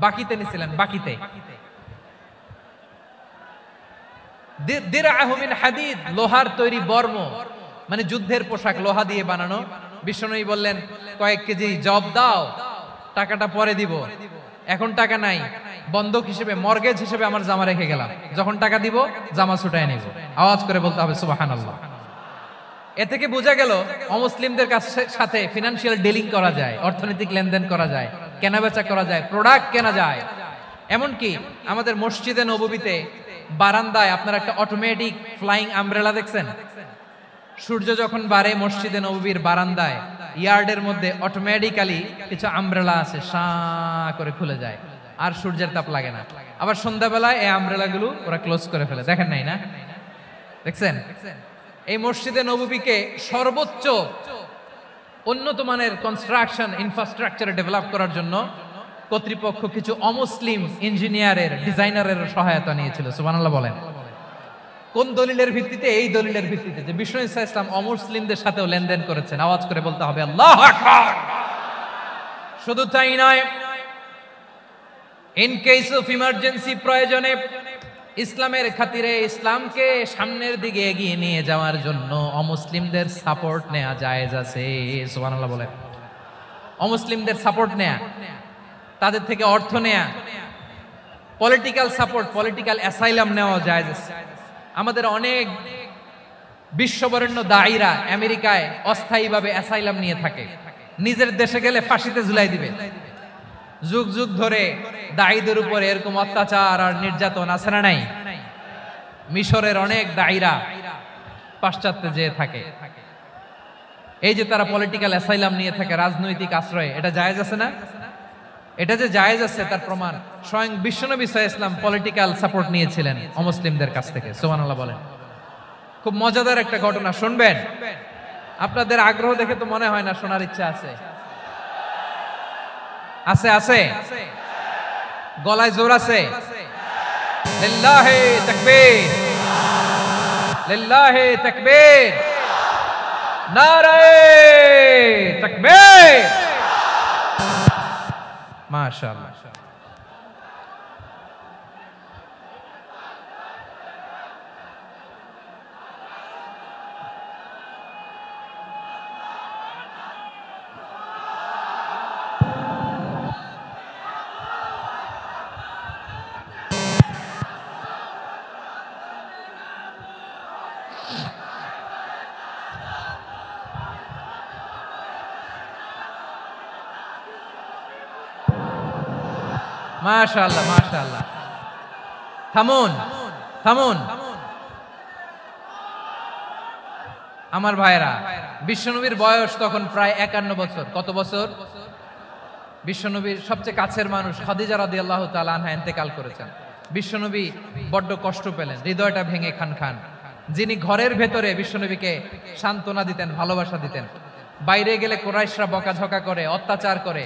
বাকিতে নিছিলেন, বাকিতে। দিরআহু মিন হাদিদ, লোহার তৈরি বর্ম, মানে যুদ্ধের পোশাক, লোহা দিয়ে বানানো। বিশ্বনবী বললেন, কয়েক কেজি জব দাও, টাকাটা পরে দিব, এখন টাকা নাই, বন্ধক হিসেবে, মর্গেজ হিসেবে আমার জামা রেখে গেলাম, যখন টাকা দিব জামা ছুটায় নিব। আওয়াজ করে বলতে হবে সুবহানাল্লাহ। এ থেকে বোঝা গেল অমুসলিমদের সাথে ফিনান্সিয়াল ডিলিং করা যায়, অর্থনৈতিক লেনদেন করা যায়, কেনাবেচা করা যায়, প্রোডাক্ট কেনা যায়। এমনকি আমাদের মসজিদে নববীতে বারান্দায় আপনারা একটা অটোমেটিক ফ্লাইং আমব্রেলা দেখছেন? সূর্য যখন বাড়ে মসজিদে নববীর বারান্দায় ইয়ার্ডের মধ্যে অটোমেটিক্যালি কিছু আমব্রেলা আছে, শাঁ করে খুলে যায়, আর সূর্যের তাপ লাগে না। আবার সন্ধ্যাবেলায় এই আমব্রেলা গুলো ওরা ক্লোজ করে ফেলে, দেখেন নাই না? দেখছেন? এই মসজিদে নববীকে সর্বোচ্চ উন্নত মানের কনস্ট্রাকশন ইনফ্রাস্ট্রাকচার ডেভেলপ করার জন্য কর্তৃপক্ষ কিছু অমুসলিম ইঞ্জিনিয়ারের ডিজাইনারের সহায়তা নিয়েছিল। সুবহানাল্লাহ বলেন। কোন দলিলের ভিত্তিতে? এই দলিলের ভিত্তিতে যে বিষ্ণু ঈসা ইসলাম অমুসলিমদের সাথেও লেনদেন করেছেন। আওয়াজ করে বলতে হবে আল্লাহু আকবার। শুধু তাই নয়, ইন কেস অফ ইমার্জেন্সি, প্রয়োজনে ইসলামের খাতিরে ইসলামকে সামনের দিকে এগিয়ে নিয়ে যাওয়ার জন্য অমুসলিমদের সাপোর্ট নেওয়া জায়েজ আছে। সুবহানাল্লাহ বলেন। অমুসলিমদের সাপোর্ট নেয়া, তাদের থেকে অর্থ নেয়া, পলিটিক্যাল সাপোর্ট, পলিটিক্যাল অ্যাসাইলাম নেওয়া জায়েজ আছে। আমাদের অনেক বিশ্ববরেণ্য দায়ীরা আমেরিকায় অস্থায়ীভাবে অ্যাসাইলাম নিয়ে থাকে, নিজের দেশে গেলে ফাঁসিতে ঝুলাই দিবে। যুগ যুগ ধরে দায়ীদের উপর এরকম অত্যাচার আর নির্যাতন আছে না নাই? মিশরের অনেক দায়ীরা পাশ্চাত্যে যেয়ে থাকে। এই যে তারা পলিটিক্যাল অ্যাসাইলাম নিয়ে থাকে, রাজনৈতিক আশ্রয়, এটা জায়েজ আছে না? এটা যে জায়েজ আছে তার প্রমাণ স্বয়ং বিশ্বনবী সাল্লাল্লাহু আলাইহি ওয়াসাল্লাম পলিটিক্যাল সাপোর্ট নিয়েছিলেন অমুসলিমদের কাছ থেকে। সুবহানাল্লাহ বলেন। খুব মজাদার একটা ঘটনা শুনবেন, আপনাদের আগ্রহ দেখে তো মনে হয় না শোনার ইচ্ছা আছে। আছে আছে, গলায় জোর আছে। লিল্লাহি তাকবীর, লিল্লাহি তাকবীর, নারায়ে তাকবীর। মাশাআল্লাহ। মাশাআল্লাহ মাশাআল্লাহ। থামুন থামুন আমার ভাইরা। বিশ্বনবীর বয়স তখন প্রায় 51 বছর। কত বছর? বিশ্বনবীর সবচেয়ে কাছের মানুষ খাদিজা রাদিয়াল্লাহু তাআলা আনহা ইন্তেকাল করেছেন। বিশ্বনবী বড্ড কষ্ট পেলেন, হৃদয়টা ভেঙে খান খান। যিনি ঘরের ভেতরে বিশ্বনবীকে সান্ত্বনা দিতেন, ভালোবাসা দিতেন, বাইরে গেলে কুরাইশরা বকাঝকা করে, অত্যাচার করে,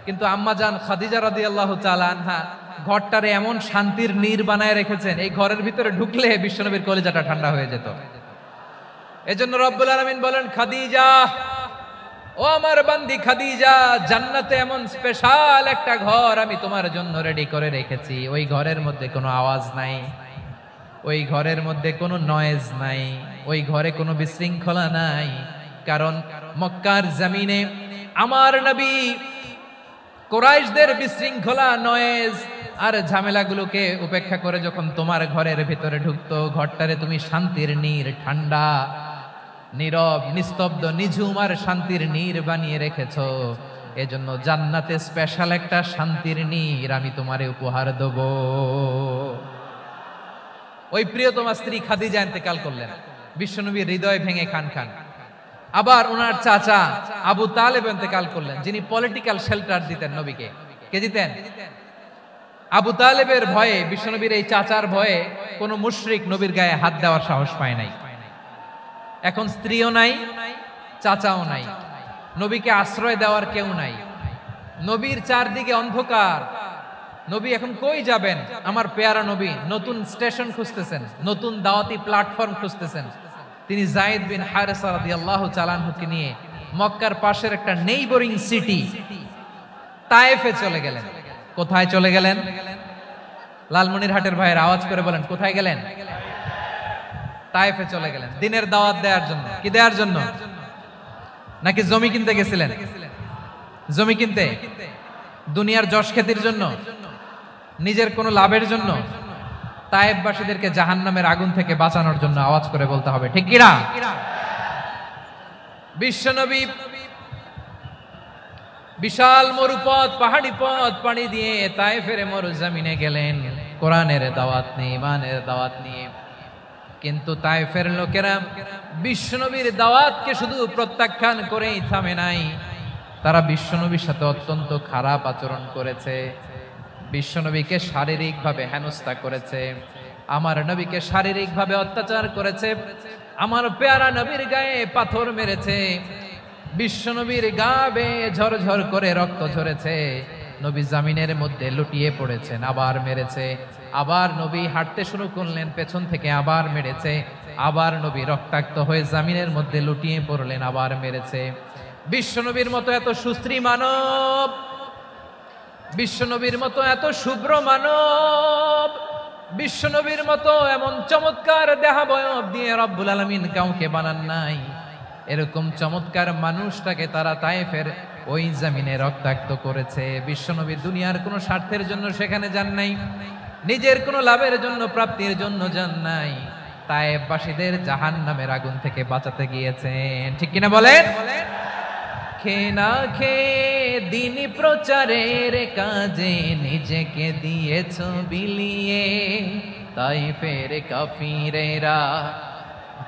কিন্তু আম্মাজান খাদিজা রাদিয়াল্লাহু তাআলা আনহা ঘরটারে এমন শান্তির নীর বানায় রেখেছেন, এই ঘরের ভিতরে ঢুকলে বিশ্বনবীর কলিজাটা ঠান্ডা হয়ে যেত। এজন্য রব্বুল আলামিন বলেন, খাদিজা, ও আমার বান্দি খাদিজা, জান্নাতে এমন স্পেশাল একটা ঘর আমি তোমার জন্য রেডি করে রেখেছি। ওই ঘরের মধ্যে কোনো আওয়াজ নাই, ওই ঘরের মধ্যে কোনো নয়েজ নাই, ওই ঘরে কোনো বিশৃঙ্খলা নাই। কারণ মক্কার জমিনে আমার নবী কুরাইশদের বিশৃঙ্খলা, নয়েজ আর ঝামেলাগুলোকে উপেক্ষা করে যখন তোমার ঘরের ভিতরে ঢুকতো, ঘরটারে তুমি শান্তির নীর, ঠান্ডা, নীরব, নিস্তব্ধ, নিঝুম আর শান্তির নীর বানিয়ে রেখেছো। এজন্য জান্নাতে স্পেশাল একটা শান্তির নীর আমি তোমারে উপহার দেব। ওই প্রিয়তমা স্ত্রী খাদিজা ইন্তেকাল করলেন, বিশ্বনবীর হৃদয় ভেঙে খান খান। আবার ওনার চাচা আবু তালেব ইন্তেকাল করলেন, যিনি পলিটিক্যাল শেল্টার দিতেন নবীকে। কে দিতেন? আবু তালেবের ভয়ে, বিশ্বনবীর এই চাচার ভয়ে কোনো মুশরিক নবীর গায়ে হাত দেওয়ার সাহস পায় নাই। এখন স্ত্রীও নাই, চাচাও নাই, নবীকে আশ্রয় দেওয়ার কেউ নাই। নবীর চারদিকে অন্ধকার। নবী এখন কই যাবেন? আমার পেয়ারা নবী নতুন স্টেশন খুঁজতেছেন, নতুন দাওয়াতি প্ল্যাটফর্ম খুঁজতেছেন। তিনি যায়েদ বিন হারেসা রাদিয়াল্লাহু তাআলা আনহুকে নিয়ে মক্কার পাশের একটা নেইবরিং সিটি তায়েফে চলে গেলেন। কোথায় চলে গেলেন? লালমনিরহাটের ভাইয়ের আওয়াজ করে বলেন, কোথায় গেলেন? তায়েফে চলে গেলেন দিনের দাওয়াত দেওয়ার জন্য। কি দেওয়ার জন্য? নাকি জমি কিনতে গেছিলেন? জমি কিনতে, দুনিয়ার যশ খ্যাতির জন্য, নিজের কোনো লাভের জন্য? তায়েফবাসীদেরকে জাহান্নামের আগুন থেকে বাঁচানোর জন্য। আওয়াজ করে বলতে হবে ঠিক কি না? বিশ্বনবী বিশাল মরুপথ পাহাড়ি পথ পাড়ি দিয়ে তায়েফের মরুজমিনে গেলেন কোরআনের দাওয়াত নিয়ে, ইমানের দাওয়াত নিয়ে। কিন্তু তায়েফের লোকেরা বিশ্বনবীর দাওয়াতকে শুধু প্রত্যাখ্যান করেই থামে নাই, তারা বিশ্বনবীর সাথে অত্যন্ত খারাপ আচরণ করেছে। বিশ্বনবীকে শারীরিকভাবে হেনস্থা করেছে, আমার নবীকে শারীরিকভাবে অত্যাচার করেছে, আমার পেয়ারা নবীর গায়ে পাথর মেরেছে, বিশ্বনবীর গা বেয়ে ঝরঝর করে রক্ত ঝরেছে, নবী জামিনের মধ্যে লুটিয়ে পড়েছেন, আবার মেরেছে, আবার নবী হাঁটতে শুরু করলেন, পেছন থেকে আবার মেরেছে, আবার নবী রক্তাক্ত হয়ে জামিনের মধ্যে লুটিয়ে পড়লেন, আবার মেরেছে। বিশ্বনবীর মতো এত সুশ্রী মানব, বিশ্বনবীর মতো এত শুভ্র মানব, বিশ্বনবীর মতো এমন চমৎকার দেহাবয়ব দিয়ে রব্বুল আলামিন কাউকে বানান নাই। এরকম চমৎকার মানুষটাকে তারা তায়েফের ওই জমিনে রক্তাক্ত করেছে। বিশ্বনবী দুনিয়ার কোনো স্বার্থের জন্য সেখানে যান নাই, নিজের কোনো লাভের জন্য, প্রাপ্তির জন্য যান নাই, তায়েফবাসীদের জাহান্নামের আগুন থেকে বাঁচাতে গিয়েছেন। ঠিক কিনা বলেন? খেয়ে না খেয়ে দিন প্রচারের কাজে নিজেকে দিয়েছ বিলিয়ে, তায়েফের কাফিরেরা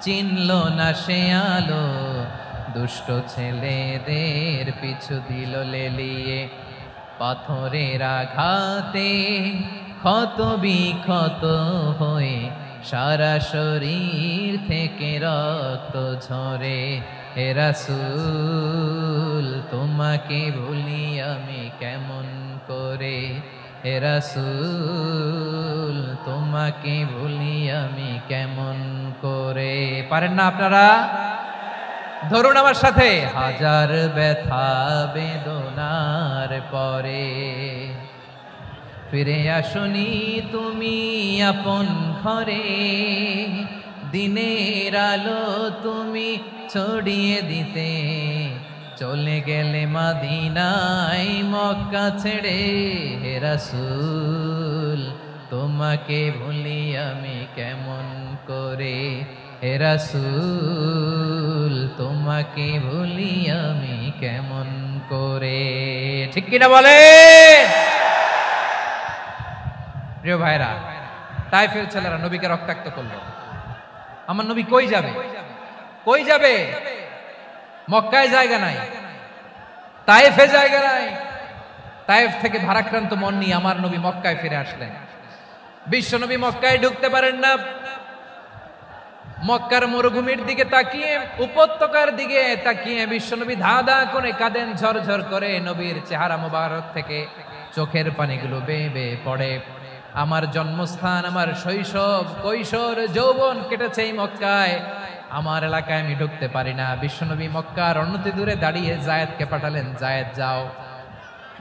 চিনল না সে আলো, দুষ্ট ছেলেদের পিছু দিল লেলিয়ে, পাথরের আঘাতে ক্ষত বিক্ষত হয়ে সারা শরীর থেকে রক্ত ঝরে। হে রাসূল তোমাকে ভুলি আমি কেমন করে, হে রাসূল তোমাকে ভুলি আমি কেমন করে। পারেন না আপনারা? ধরুন আমার সাথে। হাজার ব্যথা বেদনার পরে ফিরে আসনি তুমি আপন ঘরে, দিনের আলো তুমি ছড়িয়ে দিতে, চলে গেলে মদিনায় মক্কা ছেড়ে। হে রাসূল তোমাকে ভুলি আমি কেমন করে, হে রাসূল তোমাকে ভুলি আমি কেমন করে। ঠিক কিনা বলে? প্রিয় ভাইরা, তায়েফের ছেলেরা নবীকে রক্তাক্ত করলো। আমার নবী কই যাবে? কই যাবে? মক্কায় জায়গা নাই, তায়েফে জায়গা নাই। তায়েফ থেকে ভারাক্রান্ত মন নিয়ে আমার নবী মক্কায় ফিরে আসলেন। বিশ্ব নবী মক্কায় ঢুকতে পারেন না। মক্কার মরুভূমির দিকে তাকিয়ে, উপত্যকার দিকে তাকিয়ে বিশ্বনবী ধা ধা করে কাঁদেন, ঝরঝর করে নবীর চেহারা মোবারক থেকে চোখের পানিগুলো বেয়ে বেয়ে পড়ে। আমার জন্মস্থান, আমার শৈশব, কৈশোর, যৌবন কেটেছে এই মক্কায়, আমার এলাকায় আমি ঢুকতে পারি না। বিশ্বনবী মক্কার অনতি দূরে দাঁড়িয়ে জায়েদকে পাঠালেন, জায়েদ যাও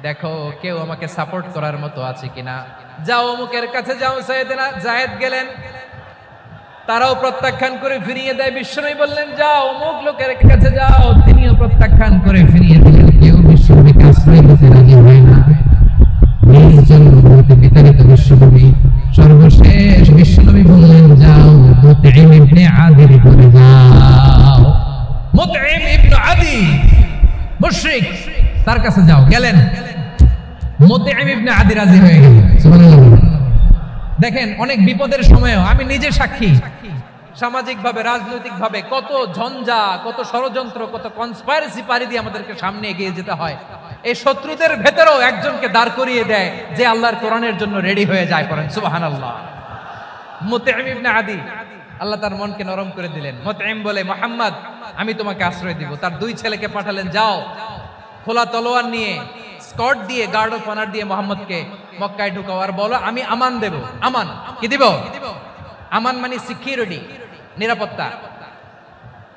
দেখো কেউ আমাকে সাপোর্ট করার মতো আছে কিনা, যাও অমুকের কাছে যাও। জায়েদ গেলেন, তারাও প্রত্যাখ্যান করে ফিরিয়ে দেয়। বিশ্বনবী বললেন যাও অমুক লোকের কাছে যাও, তিনিও প্রত্যাখ্যান করে ফিরিয়ে দিলেন। কেউ বিশ্বনবীকে আশ্রয় দিতে রাজি হয় না। বিতাড়িত বিশ্বনবী সর্বশেষ বিশ্বনবী বললেন যাও মুতঈম ইবনে আদির ঘরে যাও। মুতঈম ইবনে আদি মুশরিক, তার কাছে যাও। গেলেন, মুতঈম ইবনে আদি রাজি হয়ে গেলেন। সুবহানাল্লাহ। দেখেন অনেক বিপদের সময়ও আমি নিজে সাক্ষী, সামাজিক ভাবে, রাজনৈতিক ভাবে কত ঝঞ্ঝা, কত ষড়যন্ত্র, কত কনস্পাইরেসি পাড়ি দিয়ে আমাদেরকে সামনে এগিয়ে যেতে হয়। এই শত্রুদের ভেতরেও একজনকে দাঁড় করিয়ে দেয় যে আল্লাহর কোরআনের জন্য রেডি হয়ে যায়। করেন সুবহানাল্লাহ। মুতঈম ইবনে আদি, আল্লাহ তার মনকে নরম করে দিলেন। মুতঈম বলে মুহাম্মদ আমি তোমাকে আশ্রয় দিব। তার দুই ছেলেকে পাঠালেন, যাও খোলা তলোয়ার নিয়ে, স্কট দিয়ে, গার্ড অফ অনার দিয়ে মুহাম্মদকে মক্কায় ঢুকাও আর বলো আমি আমান দেব। আমান কি দিব? আমান মানে সিকিউরিটি, নিরাপত্তা।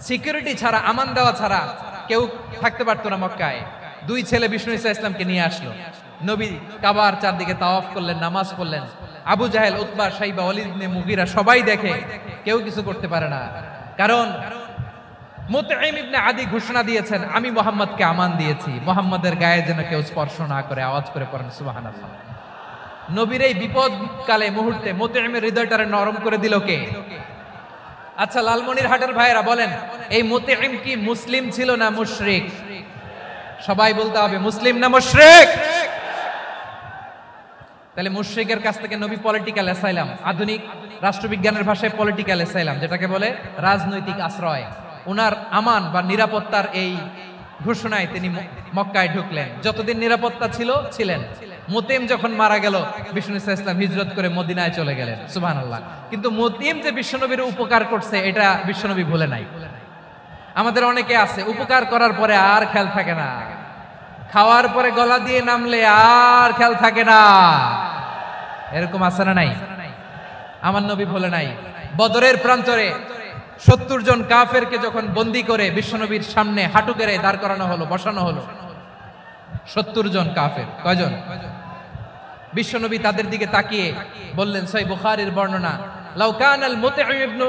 সিকিউরিটি ছাড়া, আমান দেওয়া ছাড়া কেউ থাকতে পারতো না মক্কায়। দুই ছেলে বিষ্ণু ঈসা ইসলামকে নিয়ে আসলো। নবী কাবার চারদিকে তাওয়াফ করলেন, নামাজ পড়লেন। আবু জাহেল, উতবা, শাইবা, ওয়ালিদ ইবনে মুগীরা সবাই দেখে, কেউ কিছু করতে পারে না। কারণ মুতঈম ইবনে আদি ঘোষণা দিয়েছেন আমি মুহাম্মদকে আমান দিয়েছি, মুহাম্মদের গায়ে যেন কেউ স্পর্শ না করে। আওয়াজ করে পড়েন সুবহানাল্লাহ। নবীর এই বিপদ কালে মুহূর্তে মুতঈমের হৃদয়টারে নরম করে দিল কে? আচ্ছা লালমনিরহাটের ভাইয়েরা বলেন, এই মুতঈম কি মুসলিম ছিল না মুশরিক? সবাই বলতে হবে মুসলিম না মুশরিক। তাহলে মুশরিকের কাছ থেকে নবী পলিটিক্যাল অ্যাসাইলাম, আধুনিক রাষ্ট্রবিজ্ঞানের ভাষায় পলিটিক্যাল অ্যাসাইলাম, যেটাকে বলে রাজনৈতিক আশ্রয়, ওনার আমান বা নিরাপত্তার এই ঘোষণায় তিনি মক্কায় ঢুকলেন। যতদিন নিরাপত্তা ছিলেন। মুতিম যখন মারা গেল, বিষ্ণু ইসলাম হিজরত করে মদিনায় চলে গেলেন, সুবহানাল্লাহ। কিন্তু মুতিম যে বিশ্বনবীর উপকার করছে এটা বিশ্বনবী ভুলে নাই। আমাদের অনেকে আছে উপকার করার পরে আর খেয়াল থাকে না, খাওয়ার পরে গলা দিয়ে নামলে আর খেয়াল থাকে না, এরকম আছে না নাই? আমার নবী ভুলে নাই। বদরের প্রান্তরে 70 জন কাফেরকে যখন বন্দী করে বিশ্বনবীর সামনে হাঁটু গেড়ে দাঁড় করানো হলো, বসানো হলো, 70 জন কাফের। কয়জন? বিশ্বনবী তাদের দিকে তাকিয়ে বললেন, সহিহ বুখারীর বর্ণনা, লাউ কানাল মুতঈম ইবনে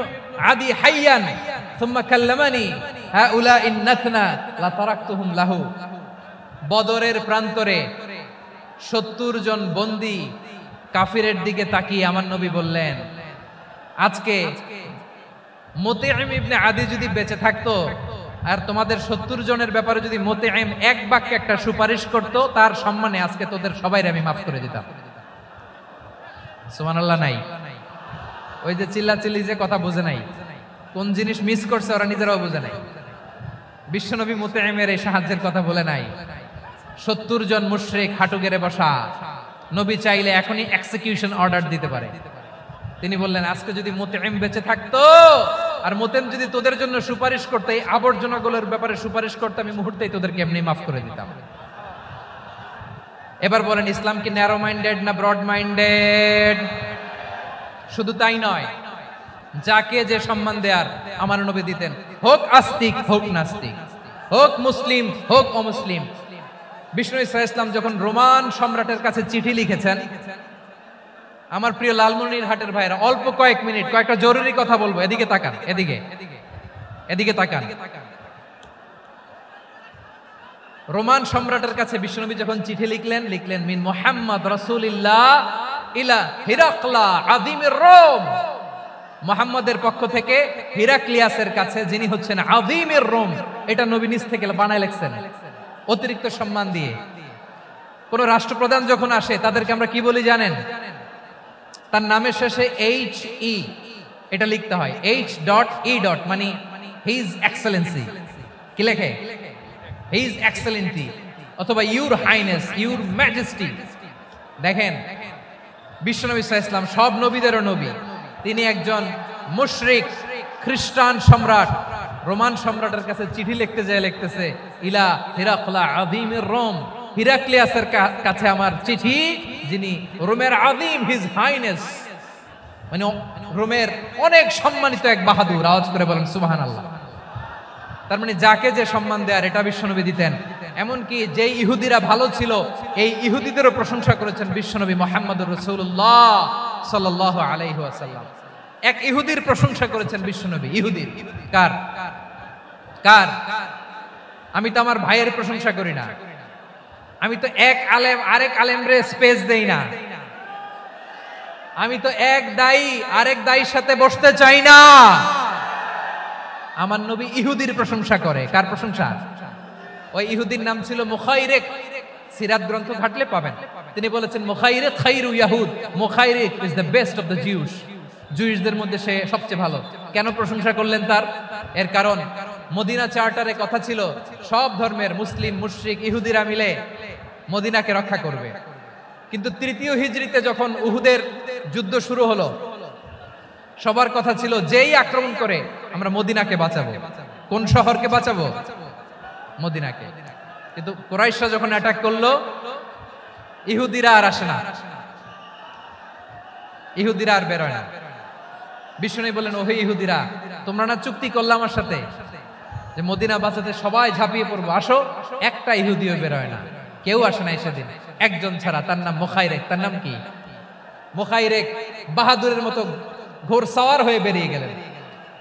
আদি হাইয়ান সুম্মা কাল্লামানি হাউলা ইন্নাতনা লা তারাকতুহুম লাহু। বদরের প্রান্তরে 70 জন বন্দী কাফিরের দিকে তাকিয়ে আমার নবী বললেন, আজকে মুতঈম ইবনে আদি যদি বেঁচে থাকতো আর তোমাদের 70 জনের ব্যাপারে যদি মুতঈম এক বাক্যে একটা সুপারিশ করত, তার সম্মানে আজকে তোদের সবাইকে আমি মাফ করে দিতাম। সুবহানাল্লাহ নাই? ওই যে চিল্লাচিল্লি যে কথা বুঝে নাই, কোন জিনিস মিস করছে ওরা নিজেরাও বুঝে নাই। বিশ্বনবী মুতঈমের এই সাহায্যের কথা বলে নাই। 70 জন মুশরিক হাঁটু গেড়ে বসা, নবী চাইলে এখনই এক্সিকিউশন অর্ডার দিতে পারে। তিনি বললেন, আজকে যদি মুতঈম বেঁচে থাকতো আর মুতঈম যদি তোদের জন্য সুপারিশ করতে, এই আবর্জনাগুলোর ব্যাপারে সুপারিশ করতে, আমি মুহূর্তেই তোদেরকে এমনি মাফ করে দিতাম। এবার বলেন, ইসলাম কি ন্যারো মাইন্ডেড না ব্রড মাইন্ডেড? শুধু তাই নয়, যাকে যে সম্মান দেয়ার আমার নবী দিতেন, হোক আস্তিক হোক নাস্তিক, হোক মুসলিম হোক অমুসলিম। বিষ্ণু ইসলাম যখন রোমান সম্রাটের কাছে চিঠি লিখেছেন, আমার প্রিয় লালমনিরহাটের ভাইরা, অল্প কয়েক মিনিট কয়েকটা জরুরি কথা বলবো, এদিকে তাকান, এদিকে তাকান। রোমান সম্রাটের কাছে বিশ্বনবী যখন চিঠি লিখলেন মিন মুহাম্মদ রাসূলিল্লাহ ইলা হিরাকলা আযীমির রোম, মুহাম্মদের পক্ষ থেকে হিরাক্লিয়াসের কাছে, যিনি হচ্ছেন আযীমির রোম। এটা নবী নিজ থেকে বানায় লিখছেন, অতিরিক্ত সম্মান দিয়ে। কোন রাষ্ট্রপ্রধান যখন আসে তাদেরকে আমরা কি বলি জানেন? তার নামের শেষে HE এটা লিখতে হয়, H.E. মানে হিজ এক্সেলেন্সি। কি লেখে? হিজ এক্সেলেন্টি, অথবা ইউর হাইনেস, ইউর ম্যাজেস্টি। দেখেন, বিশ্বনবী সাল্লাল্লাহু আলাইহি ওয়াসাল্লাম সব নবীদেরও নবী, তিনি একজন মুশরিক খ্রিস্টান সম্রাট রোমান সম্রাটের কাছে চিঠি লিখতে যায়, লিখতেছে ইলা হিরাকলা আযীমির রোম, হিরাক্লিয়াসের কাছে আমার চিঠি, যিনি রোমের আযীম, হিজ হাইনেস, মানে রোমের অনেক সম্মানিত এক বাহাদুর। আওয়াজ করে বলেন সুবহানাল্লাহ। তার মানে যাকে যে সম্মান দেয়ার এটা বিশ্বনবী দিতেন। এমনকি যেই ইহুদিরা ভালো ছিল, এই ইহুদিদেরও প্রশংসা করেছেন বিশ্বনবী মুহাম্মদুর রাসূলুল্লাহ সাল্লাল্লাহু আলাইহি ওয়াসাল্লাম। এক ইহুদির প্রশংসা করেছেন বিশ্বনবী। ইহুদির কার? আমি তো আমার ভাইয়ের প্রশংসা করি না, আমি তো এক আলেম আরেক আলেমরে স্পেস দেই না, আমি তো এক দায়ী আরেক দায়ীর সাথে বসতে চাই না। আমার নবী ইহুদির প্রশংসা করে। কার প্রশংসা? ওই ইহুদির নাম ছিল মুখাইরিক। সিরাত গ্রন্থ ঘাটলে পাবেন। তিনি বলেছেন মুখাইরিক খাইরু ইয়াহুদ, Mukhayriq is the best of the Jews. জুইশদের মধ্যে সে সবচেয়ে ভালো। কেন প্রশংসা করলেন তার? এর কারণ মদিনা চার্টারে কথা ছিল সব ধর্মের মুসলিম, মুশরিক, ইহুদিরা মিলে মদিনাকে রক্ষা করবে। কিন্তু তৃতীয় হিজরিতে যখন উহুদের যুদ্ধ শুরু হলো, সবার কথা ছিল যেই আক্রমণ করে আমরা মদিনাকে বাঁচাবো। কোন শহরকে বাঁচাবো? মদিনাকে। কিন্তু কুরাইশরা যখন অ্যাটাক করলো, ইহুদিরা আর আসে না, ইহুদিরা আর বেরোয় না। বিষ্ণু বললেন, ওহে ইহুদিরা, তোমরা না চুক্তি করলে আমার সাথে যে মদিনা বাঁচাতে সবাই ঝাঁপিয়ে পড়বো, আসো। একটা ইহুদিও বেরোয় না, কেউ আসে নাই সেদিন, একজন ছাড়া। তার নাম মুখাইরিক। তার নাম কি? মুখাইরিক বাহাদুরের মতো ঘোড়সাওয়ার হয়ে বেরিয়ে গেলেন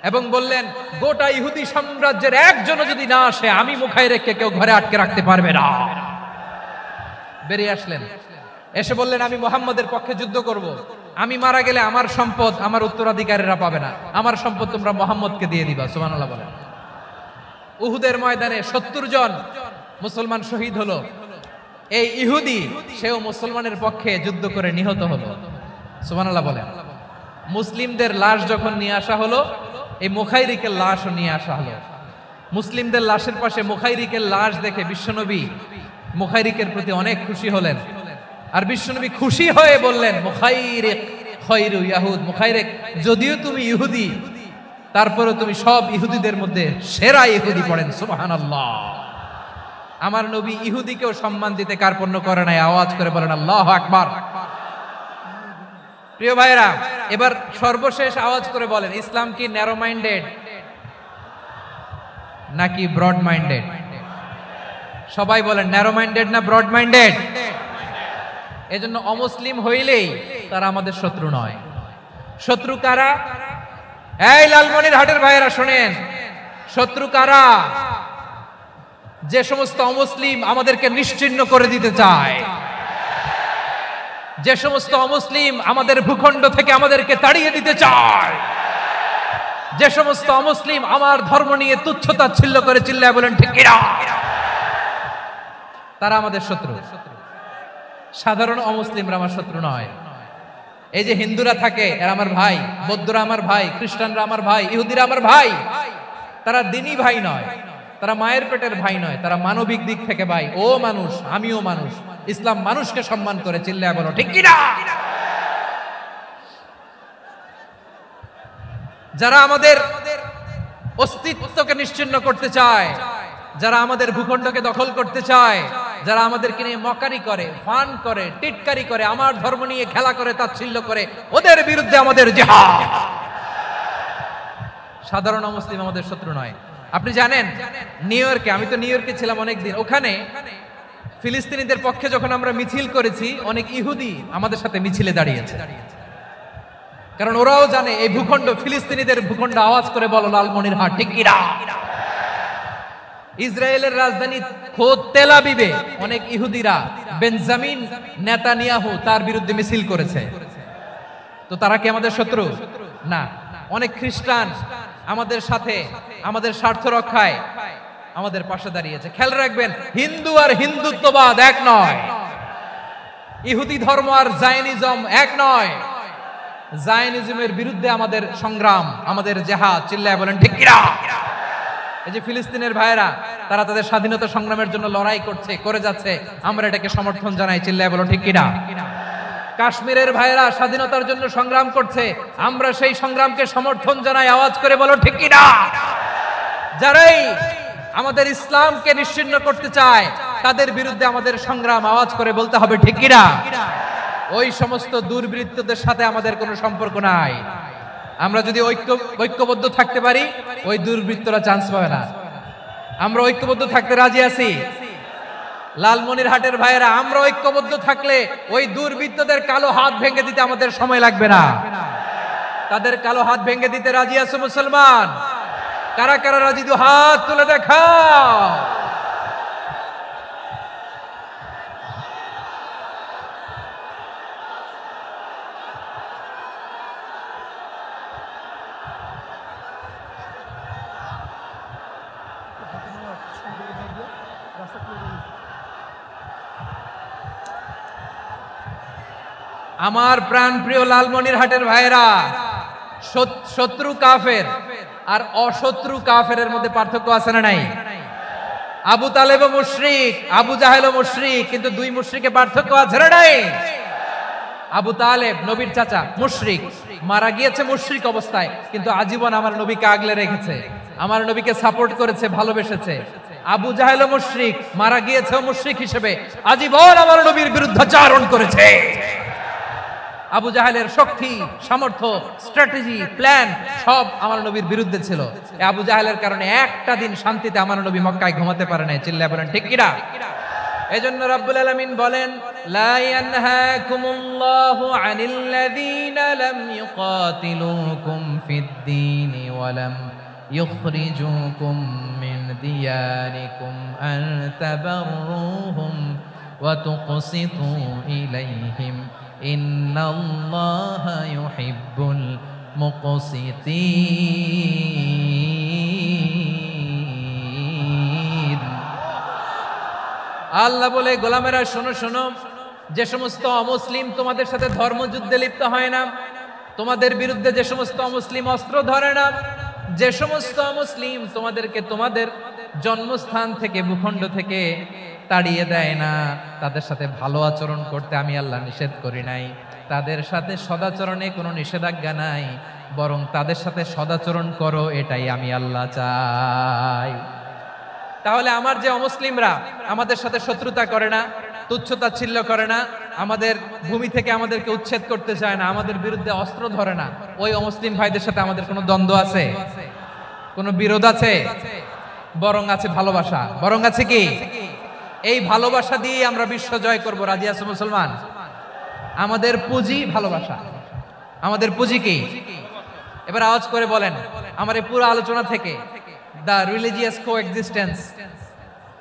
এবং বললেন, গোটা ইহুদি সাম্রাজ্যের একজনও যদি না আসে, আমি মুখাইরিককে কেউ ঘরে আটকে রাখতে পারবে না। বেরিয়ে আসলেন, এসে বললেন, আমি মুহাম্মদের পক্ষে যুদ্ধ করব। আমি মারা গেলে আমার সম্পদ আমার উত্তরাধিকারীরা পাবে না, আমার সম্পদ তোমরা মুহাম্মদকে দিয়ে দিবা। সুবহানাল্লাহ বলেন। উহুদের ময়দানে 70 জন মুসলমান শহীদ হলো, এই ইহুদি সেও মুসলমানের পক্ষে যুদ্ধ করে নিহত হলো। সুবহানাল্লাহ বলেন। মুসলিমদের লাশ যখন নিয়ে আসা হলো, এই মুখাইরিকের লাশও নিয়ে আসা হলো। মুসলিমদের লাশের পাশে মুখাইরিকের লাশ দেখে বিশ্বনবী মুখাইরিকের প্রতি অনেক খুশি হলেন। আর বিশ্বনবী খুশি হয়ে বললেন, মুখাইরিক খায়রু ইয়াহুদ, মুখাইরিক যদিও তুমি ইহুদি, তারপরেও তুমি সব ইহুদিদের মধ্যে সেরা ইহুদি। পড়েন সুবহানাল্লাহ। আমার নবী ইহুদিকেও সম্মান দিতে কার্পণ্য করে নাই। আওয়াজ করে বলেন আল্লাহু আকবার। প্রিয় ভাইরা, এবার সর্বশেষ আওয়াজ করে বলেন, ইসলাম কি ন্যারো মাইন্ডেড নাকি ব্রড মাইন্ডেড? সবাই বলেন ন্যারো মাইন্ডেড না ব্রড মাইন্ডেড? এজন্য অমুসলিম হইলেই তারা আমাদের শত্রু নয়। শত্রু কারা? এই লালমনিরহাটের ভাইয়েরা শোনেন, শত্রু কারা? যে সমস্ত অমুসলিম আমাদেরকে নিশ্চিহ্ন করে দিতে চায়, যে সমস্ত অমুসলিম আমাদের ভূখণ্ড থেকে আমাদেরকে তাড়িয়ে দিতে চায়, যে সমস্ত অমুসলিম আমার ধর্ম নিয়ে তুচ্ছতাচ্ছিল্য করে চিল্লায় বলেন ঠিক কিনা, তারা আমাদের শত্রু। সাধারণ অমুসলিমরা আমার শত্রু নয়। এই যে হিন্দুরা থাকে এরা আমার ভাই, বৌদ্ধরা আমার ভাই, খ্রিস্টানরা আমার ভাই, ইহুদিরা আমার ভাই। তারা দিনই ভাই নয়, তারা মায়ের পেটের ভাই নয়, তারা মানবিক দিক থেকে ভাই। ও মানুষ, আমিও মানুষ। ইসলাম মানুষকে সম্মান করে, চিল্লায় বলো ঠিক কিনা। যারা আমাদের অস্তিত্বকে নিশ্চিহ্ন করতে চায়, যারা আমাদের ভূখণ্ডকে দখল করতে চায়, যারা আমাদেরকে নিয়ে মকারি করে, ফান করে, টিটকারি করে, আমার ধর্ম নিয়ে খেলা করে, তাচ্ছিল্য করে, ওদের বিরুদ্ধে আমাদের জিহাদ। সাধারণ মুসলিম আমাদের শত্রু নয়। আপনি জানেন নিউ ইয়র্কে, আমি তো নিউ ইয়র্কে ছিলাম অনেকদিন, ওখানে ফিলিস্তিনিদের পক্ষে যখন আমরা মিছিল করেছি, অনেক ইহুদি আমাদের সাথে মিছিলে দাঁড়িয়েছে। কারণ ওরাও জানে এই ভূখণ্ড ফিলিস্তিনিদের ভূখণ্ড। আওয়াজ করে বলো লালমনিরহাট ঠিক কিনা। ইসরায়েলের রাজধানী খোদ তেল আবিবে অনেক ইহুদিরা বেঞ্জামিন নেতানিয়াহু তার বিরুদ্ধে মিছিল করেছে। তো তারা কি আমাদের শত্রু? না। অনেক খ্রিস্টান আমাদের সাথে আমাদের স্বার্থ রক্ষায় আমাদের পাশে দাঁড়িয়েছে। খেয়াল রাখবেন, হিন্দু আর হিন্দুত্ববাদ এক নয়, ইহুদি ধর্ম আর জায়নিজম এক নয়। জায়নিজমের বিরুদ্ধে আমাদের সংগ্রাম, আমাদের জিহাদ, চিল্লায় বলেন ঠিক কিনা। এই যে ফিলিস্তিনের ভাইয়েরা, তারা তাদের স্বাধীনতা সংগ্রামের জন্য লড়াই করছে, করে যাচ্ছে, আমরা এটাকে সমর্থন জানাই, চিল্লায় বলো ঠিক কিনা। কাশ্মীরের ভাইয়েরা স্বাধীনতার জন্য সংগ্রাম করছে, আমরা সেই সংগ্রামকে সমর্থন জানাই, আওয়াজ করে বলো ঠিক কিনা। যারাই আমাদের ইসলামকে নিশ্চিহ্ন করতে চায় তাদের বিরুদ্ধে আমাদের সংগ্রাম, আওয়াজ করে বলতে হবে ঠিক কিনা। ওই সমস্ত দুর্বৃত্তদের সাথে আমাদের কোনো সম্পর্ক নাই। আমরা যদি ঐক্যবদ্ধ থাকতে পারি, ওই দুর্বৃত্তরা চান্স পাবে না। আমরা ঐক্যবদ্ধ থাকতে রাজি আছি। লালমনিরহাটের ভাইয়েরা, আমরা ঐক্যবদ্ধ থাকলে ওই দুর্বৃত্তদের কালো হাত ভেঙে দিতে আমাদের সময় লাগবে না। তাদের কালো হাত ভেঙে দিতে রাজি আছে মুসলমান? কারা কারা রাজি? দু হাত তুলে দেখাও। আমার প্রাণ প্রিয় লালমনিরহাটের ভাইয়েরা, শত্রু কাফের আর অশত্রু কাফেরের মধ্যে পার্থক্য আছে না নাই? আবু তালেব মুশরিক, আবু জাহেল মুশরিক, কিন্তু দুই মুশরিকে পার্থক্য আছে না নাই? আবু তালেব নবীর চাচা, মুশরিক, মারা গিয়েছে মুশরিক অবস্থায়, কিন্তু আজীবন আমার নবীকে আগলে রেখেছে, আমার নবীকে সাপোর্ট করেছে, ভালোবেসেছে। আবু জাহেল মুশরিক, মারা গিয়েছে মুশরিক হিসেবে, আজীবন আমার নবীর বিরুদ্ধাচারণ করেছে। আবু জাহেলের শক্তি, সামর্থ্য, স্ট্র্যাটেজি, প্ল্যান সব আমার নবীর বিরুদ্ধে ছিল। আবু জাহেলের কারণে একটা দিন শান্তিতে আমার নবী মক্কায় ঘুমাতে পারে নাই, চিল্লায় বলেন ঠিক কিনা। এজন্য রব্বুল আলামিন বলেন, লা ইয়ানহাকুমুল্লাহু আনিল্লাযীনা লাম ইউকাতিলুকুম ফিদ-দীনি ওয়া লাম ইখরিজুকুম মিন দিয়ারিকুম আন তাবাররুহুম ওয়া তুকসিতু ইলাইহিম ইন্নাল্লাহা ইউহিব্বুল মুকসিতিন। আল্লাহ বলে, গোলামেরা শোনো শোনো, যে সমস্ত অমুসলিম তোমাদের সাথে ধর্মযুদ্ধে লিপ্ত হয় না, তোমাদের বিরুদ্ধে যে সমস্ত অমুসলিম অস্ত্র ধরে না, যে সমস্ত অমুসলিম তোমাদেরকে তোমাদের জন্মস্থান থেকে, ভূখণ্ড থেকে তাড়িয়ে দেয় না, তাদের সাথে ভালো আচরণ করতে আমি আল্লাহ নিষেধ করি নাই। তাদের সাথে সদাচরণে কোনো নিষেধাজ্ঞা নাই, বরং তাদের সাথে সদাচরণ করো, এটাই আমি আল্লাহ চাই। তাহলে আমার যে অমুসলিমরা আমাদের সাথে শত্রুতা করে না, তুচ্ছতাচ্ছিল্য করে না, আমাদের ভূমি থেকে আমাদেরকে উচ্ছেদ করতে চায় না, আমাদের বিরুদ্ধে অস্ত্র ধরে না, ওই অমুসলিম ভাইদের সাথে আমাদের কোনো দ্বন্দ্ব আছে? কোনো বিরোধ আছে? বরং আছে ভালোবাসা। বরং আছে কি? এই ভালোবাসা দিয়ে আমরা বিশ্ব জয় করব। রাজি আছো মুসলমান? আমাদের পুঁজি ভালোবাসা। আমাদের পুঁজি কি? এবার আওয়াজ করে বলেন, আমার এই পুরো আলোচনা থেকে the religious coexistence,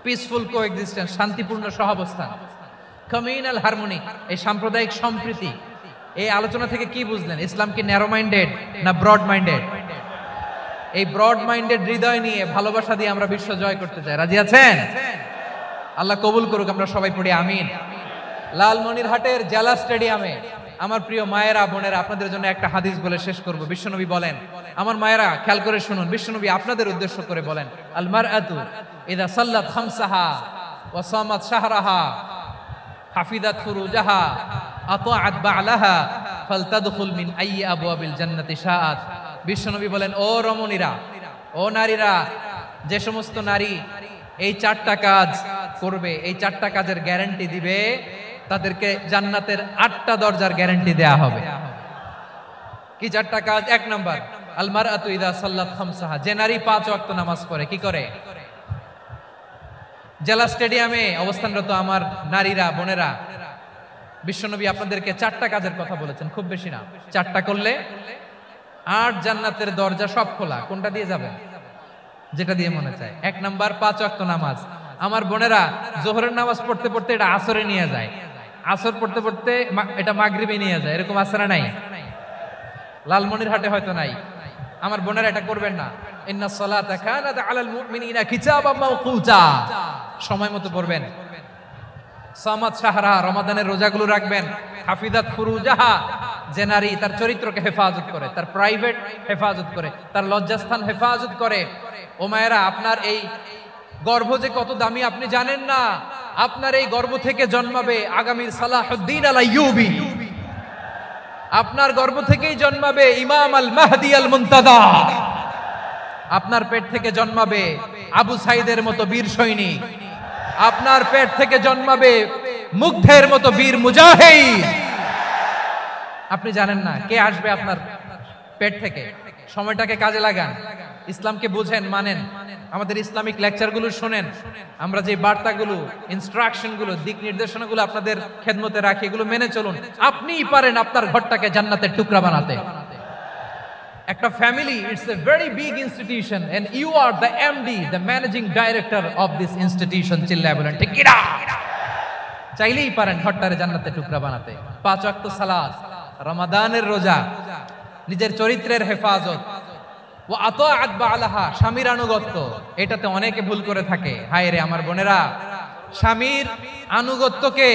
peaceful coexistence, শান্তিপূর্ণ সহাবস্থান, কমিউনাল হারমোনি, এই সাম্প্রদায়িক সম্প্রীতি, এই আলোচনা থেকে কি বুঝলেন? ইসলাম কি ন্যারো মাইন্ডেড না ব্রড মাইন্ডেড? এই ব্রড মাইন্ডেড হৃদয় নিয়ে, ভালোবাসা দিয়ে আমরা বিশ্ব জয় করতে চাই। রাজি আছেন? আল্লাহ কবুল করুক। আমরা সবাই পড়ি আমিন। লালমনিরহাটের জেলা স্টেডিয়ামে আমার প্রিয় মায়েরা, বোনেরা, আপনাদের জন্য একটা হাদিস বলে শেষ করব। বিশ্বনবী বলেন, আমার মায়েরা খেয়াল করে শুনুন, বিশ্বনবী আপনাদের উদ্দেশ্য করে বলেন, আল মারআতু ইযা সাল্লাত খামসাহা ওয়া সামাত শাহরাহা হাফিজাত ফুরুজাহা আতাআত বা'লাহা ফালতাদখুল মিন আইয়ি আবওয়াবিল জান্নাতি শাআত। বিশ্বনবী বলেন, ও রমণীরা, ও নারীরা, যে সমস্ত নারী এই চারটা কাজ করবে, এই চারটা কাজের গ্যারান্টি দিবে, তাদেরকে জান্নাতের 8টা দরজার গ্যারান্টি দেয়া হবে। কি চারটা কাজ? 1 নাম্বার, আল মারআতু ইযা সাল্লাত খামসাহা, যে নারী 5 ওয়াক্ত নামাজ পড়ে। কি করে? জেলা স্টেডিয়ামে অবস্থানরত আমার নারীরা, বোনেরা, বিশ্বনবী আপনাদেরকে 4টা কাজের কথা বলেছেন, খুব বেশি না। 4টা করলে 8 জান্নাতের দরজা সব খোলা। কোনটা দিয়ে যাবেন? যেটা দিয়ে মনে চায়। 1 নাম্বার 5 ওয়াক্ত নামাজ। আমার বোনেরা জোহরের নামাজ পড়তে পড়তে এটা আসরে নিয়ে যায়, আসর পড়তে পড়তে এটা মাগরিবে নিয়ে যায়। এরকম আছে না নাই? লালমনিরহাটে হয়তো নাই। আমার বোনেরা এটা করবেন না। ইন্নাস সালাতা কানাত আলাল মুমিনিনা কিতাবাম মাওকুতা, সময় মতো পড়বেন। সামাত শাহরা, রমাদানের রোজাগুলো রাখবেন। হাফিজাত ফুরুজাহা, যে নারী তার চরিত্রকে হেফাজত করে, তার প্রাইভেট হেফাজত করে, তার লজ্জাস্থান হেফাজত করে। ও মায়েরা, আপনার এই গর্ভ যে কত দামি আপনি জানেন না। আপনার এই গর্ভ থেকে জন্মাবে আগামীর সালাহুদ্দিন আল আইয়ুবী। আপনার গর্ভ থেকেই জন্মাবে ইমাম আল মাহদি আল মুনতাদা। আপনার পেট থেকে জন্মাবে আবু সাইদের মতো বীর সৈনিক। আপনার পেট থেকে জন্মাবে মুগ্ধের মতো বীর মুজাহিদ। আপনি জানেন না কে আসবে আপনার পেট থেকে। সময়টাকে কাজে লাগান, ইসলামকে বুঝেন, মানেন, আমাদের ইসলামিক লেকচারগুলো শোনেন। আমরা যে বার্তাগুলো, ইনস্ট্রাকশনগুলো, দিক নির্দেশনাগুলো আপনাদের খেদমতে রাখি, এগুলো মেনে চলুন। আপনিই পারেন আপনার ঘরটাকে জান্নাতের টুকরা বানাতে। একটা family, it's a very big institution and you are the MD, the managing director of this institution. চিল্লায় বলেন ঠিক কিনা? চাইলেই পারেন ঘরটারে জান্নাতের টুকরা বানাতে। 5 ওয়াক্ত সালাত, রমাদানের রোজা, নিজের চরিত্রের হেফাজত, ও আতাআত বা'লাহা, স্বামীর আনুগত্য। এটাতে অনেকে ভুল করে থাকে। হায় রে আমার বোনেরা, স্বামীর আনুগত্যকে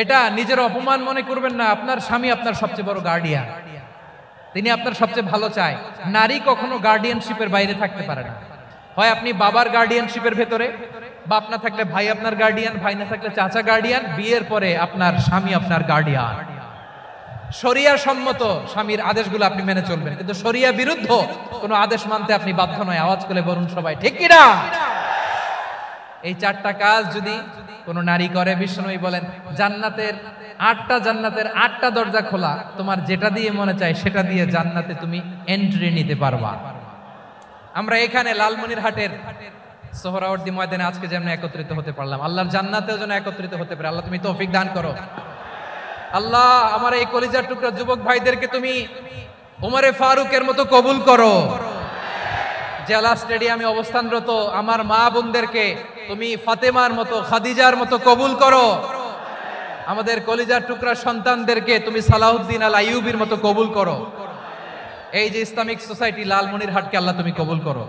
এটা নিজের অপমান মনে করবেন না। আপনার স্বামী আপনার সবচেয়ে বড় গার্ডিয়ান, তিনি আপনার সবচেয়ে ভালো চায়। নারী কখনো গার্ডিয়ানশিপের বাইরে থাকতে পারে না। হয় আপনি বাবার গার্ডিয়ানশিপের ভেতরে, বাপ না থাকলে ভাই আপনার গার্ডিয়ান, ভাই না থাকলে চাচা গার্ডিয়ান, বিয়ের পরে আপনার স্বামী আপনার গার্ডিয়ান। শরিয়া সম্মত স্বামীর আদেশগুলো আপনি মেনে চলবেন, কিন্তু শরিয়া বিরুদ্ধ কোনো আদেশ মানতে আপনি বাধ্য নয়। আওয়াজ করে বলুন সবাই ঠিক কিনা? এই 4টা কাজ যদি কোন নারী করে, বিশ্বনবী বলেন জান্নাতের 8টা দরজা খোলা। তোমার যেটা দিয়ে মনে চায় সেটা দিয়ে জান্নাতে তুমি এন্ট্রি নিতে পারবা। আমরা এখানে লালমনিরহাটের সোহরাওয়ার্দী ময়দানে আজকে যেমন একত্রিত হতে পারলাম, আল্লাহর জান্নাতেও যেন একত্রিত হতে পারে। আল্লাহ তুমি তৌফিক দান করো। আল্লাহ আমার এই কলিজার টুকরা যুবক ভাইদেরকে তুমি ওমরে ফারুকের মতো কবুল করো। জেলা স্টেডিয়ামে অবস্থানরত আমার মা বোনদেরকে তুমি ফাতেমার মতো, খাদিজার মতো কবুল করো। আমাদের কলিজার টুকরা সন্তানদেরকে তুমি সালাহুদ্দিন আল আইয়ুবীর মতো কবুল করো। এই যে ইসলামিক সোসাইটি লালমনিরহাটকে আল্লাহ তুমি কবুল করো।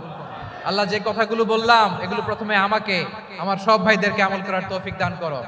আল্লাহ যে কথাগুলো বললাম এগুলো প্রথমে আমাকে আমার সব ভাইদেরকে আমল করার তৌফিক দান করো।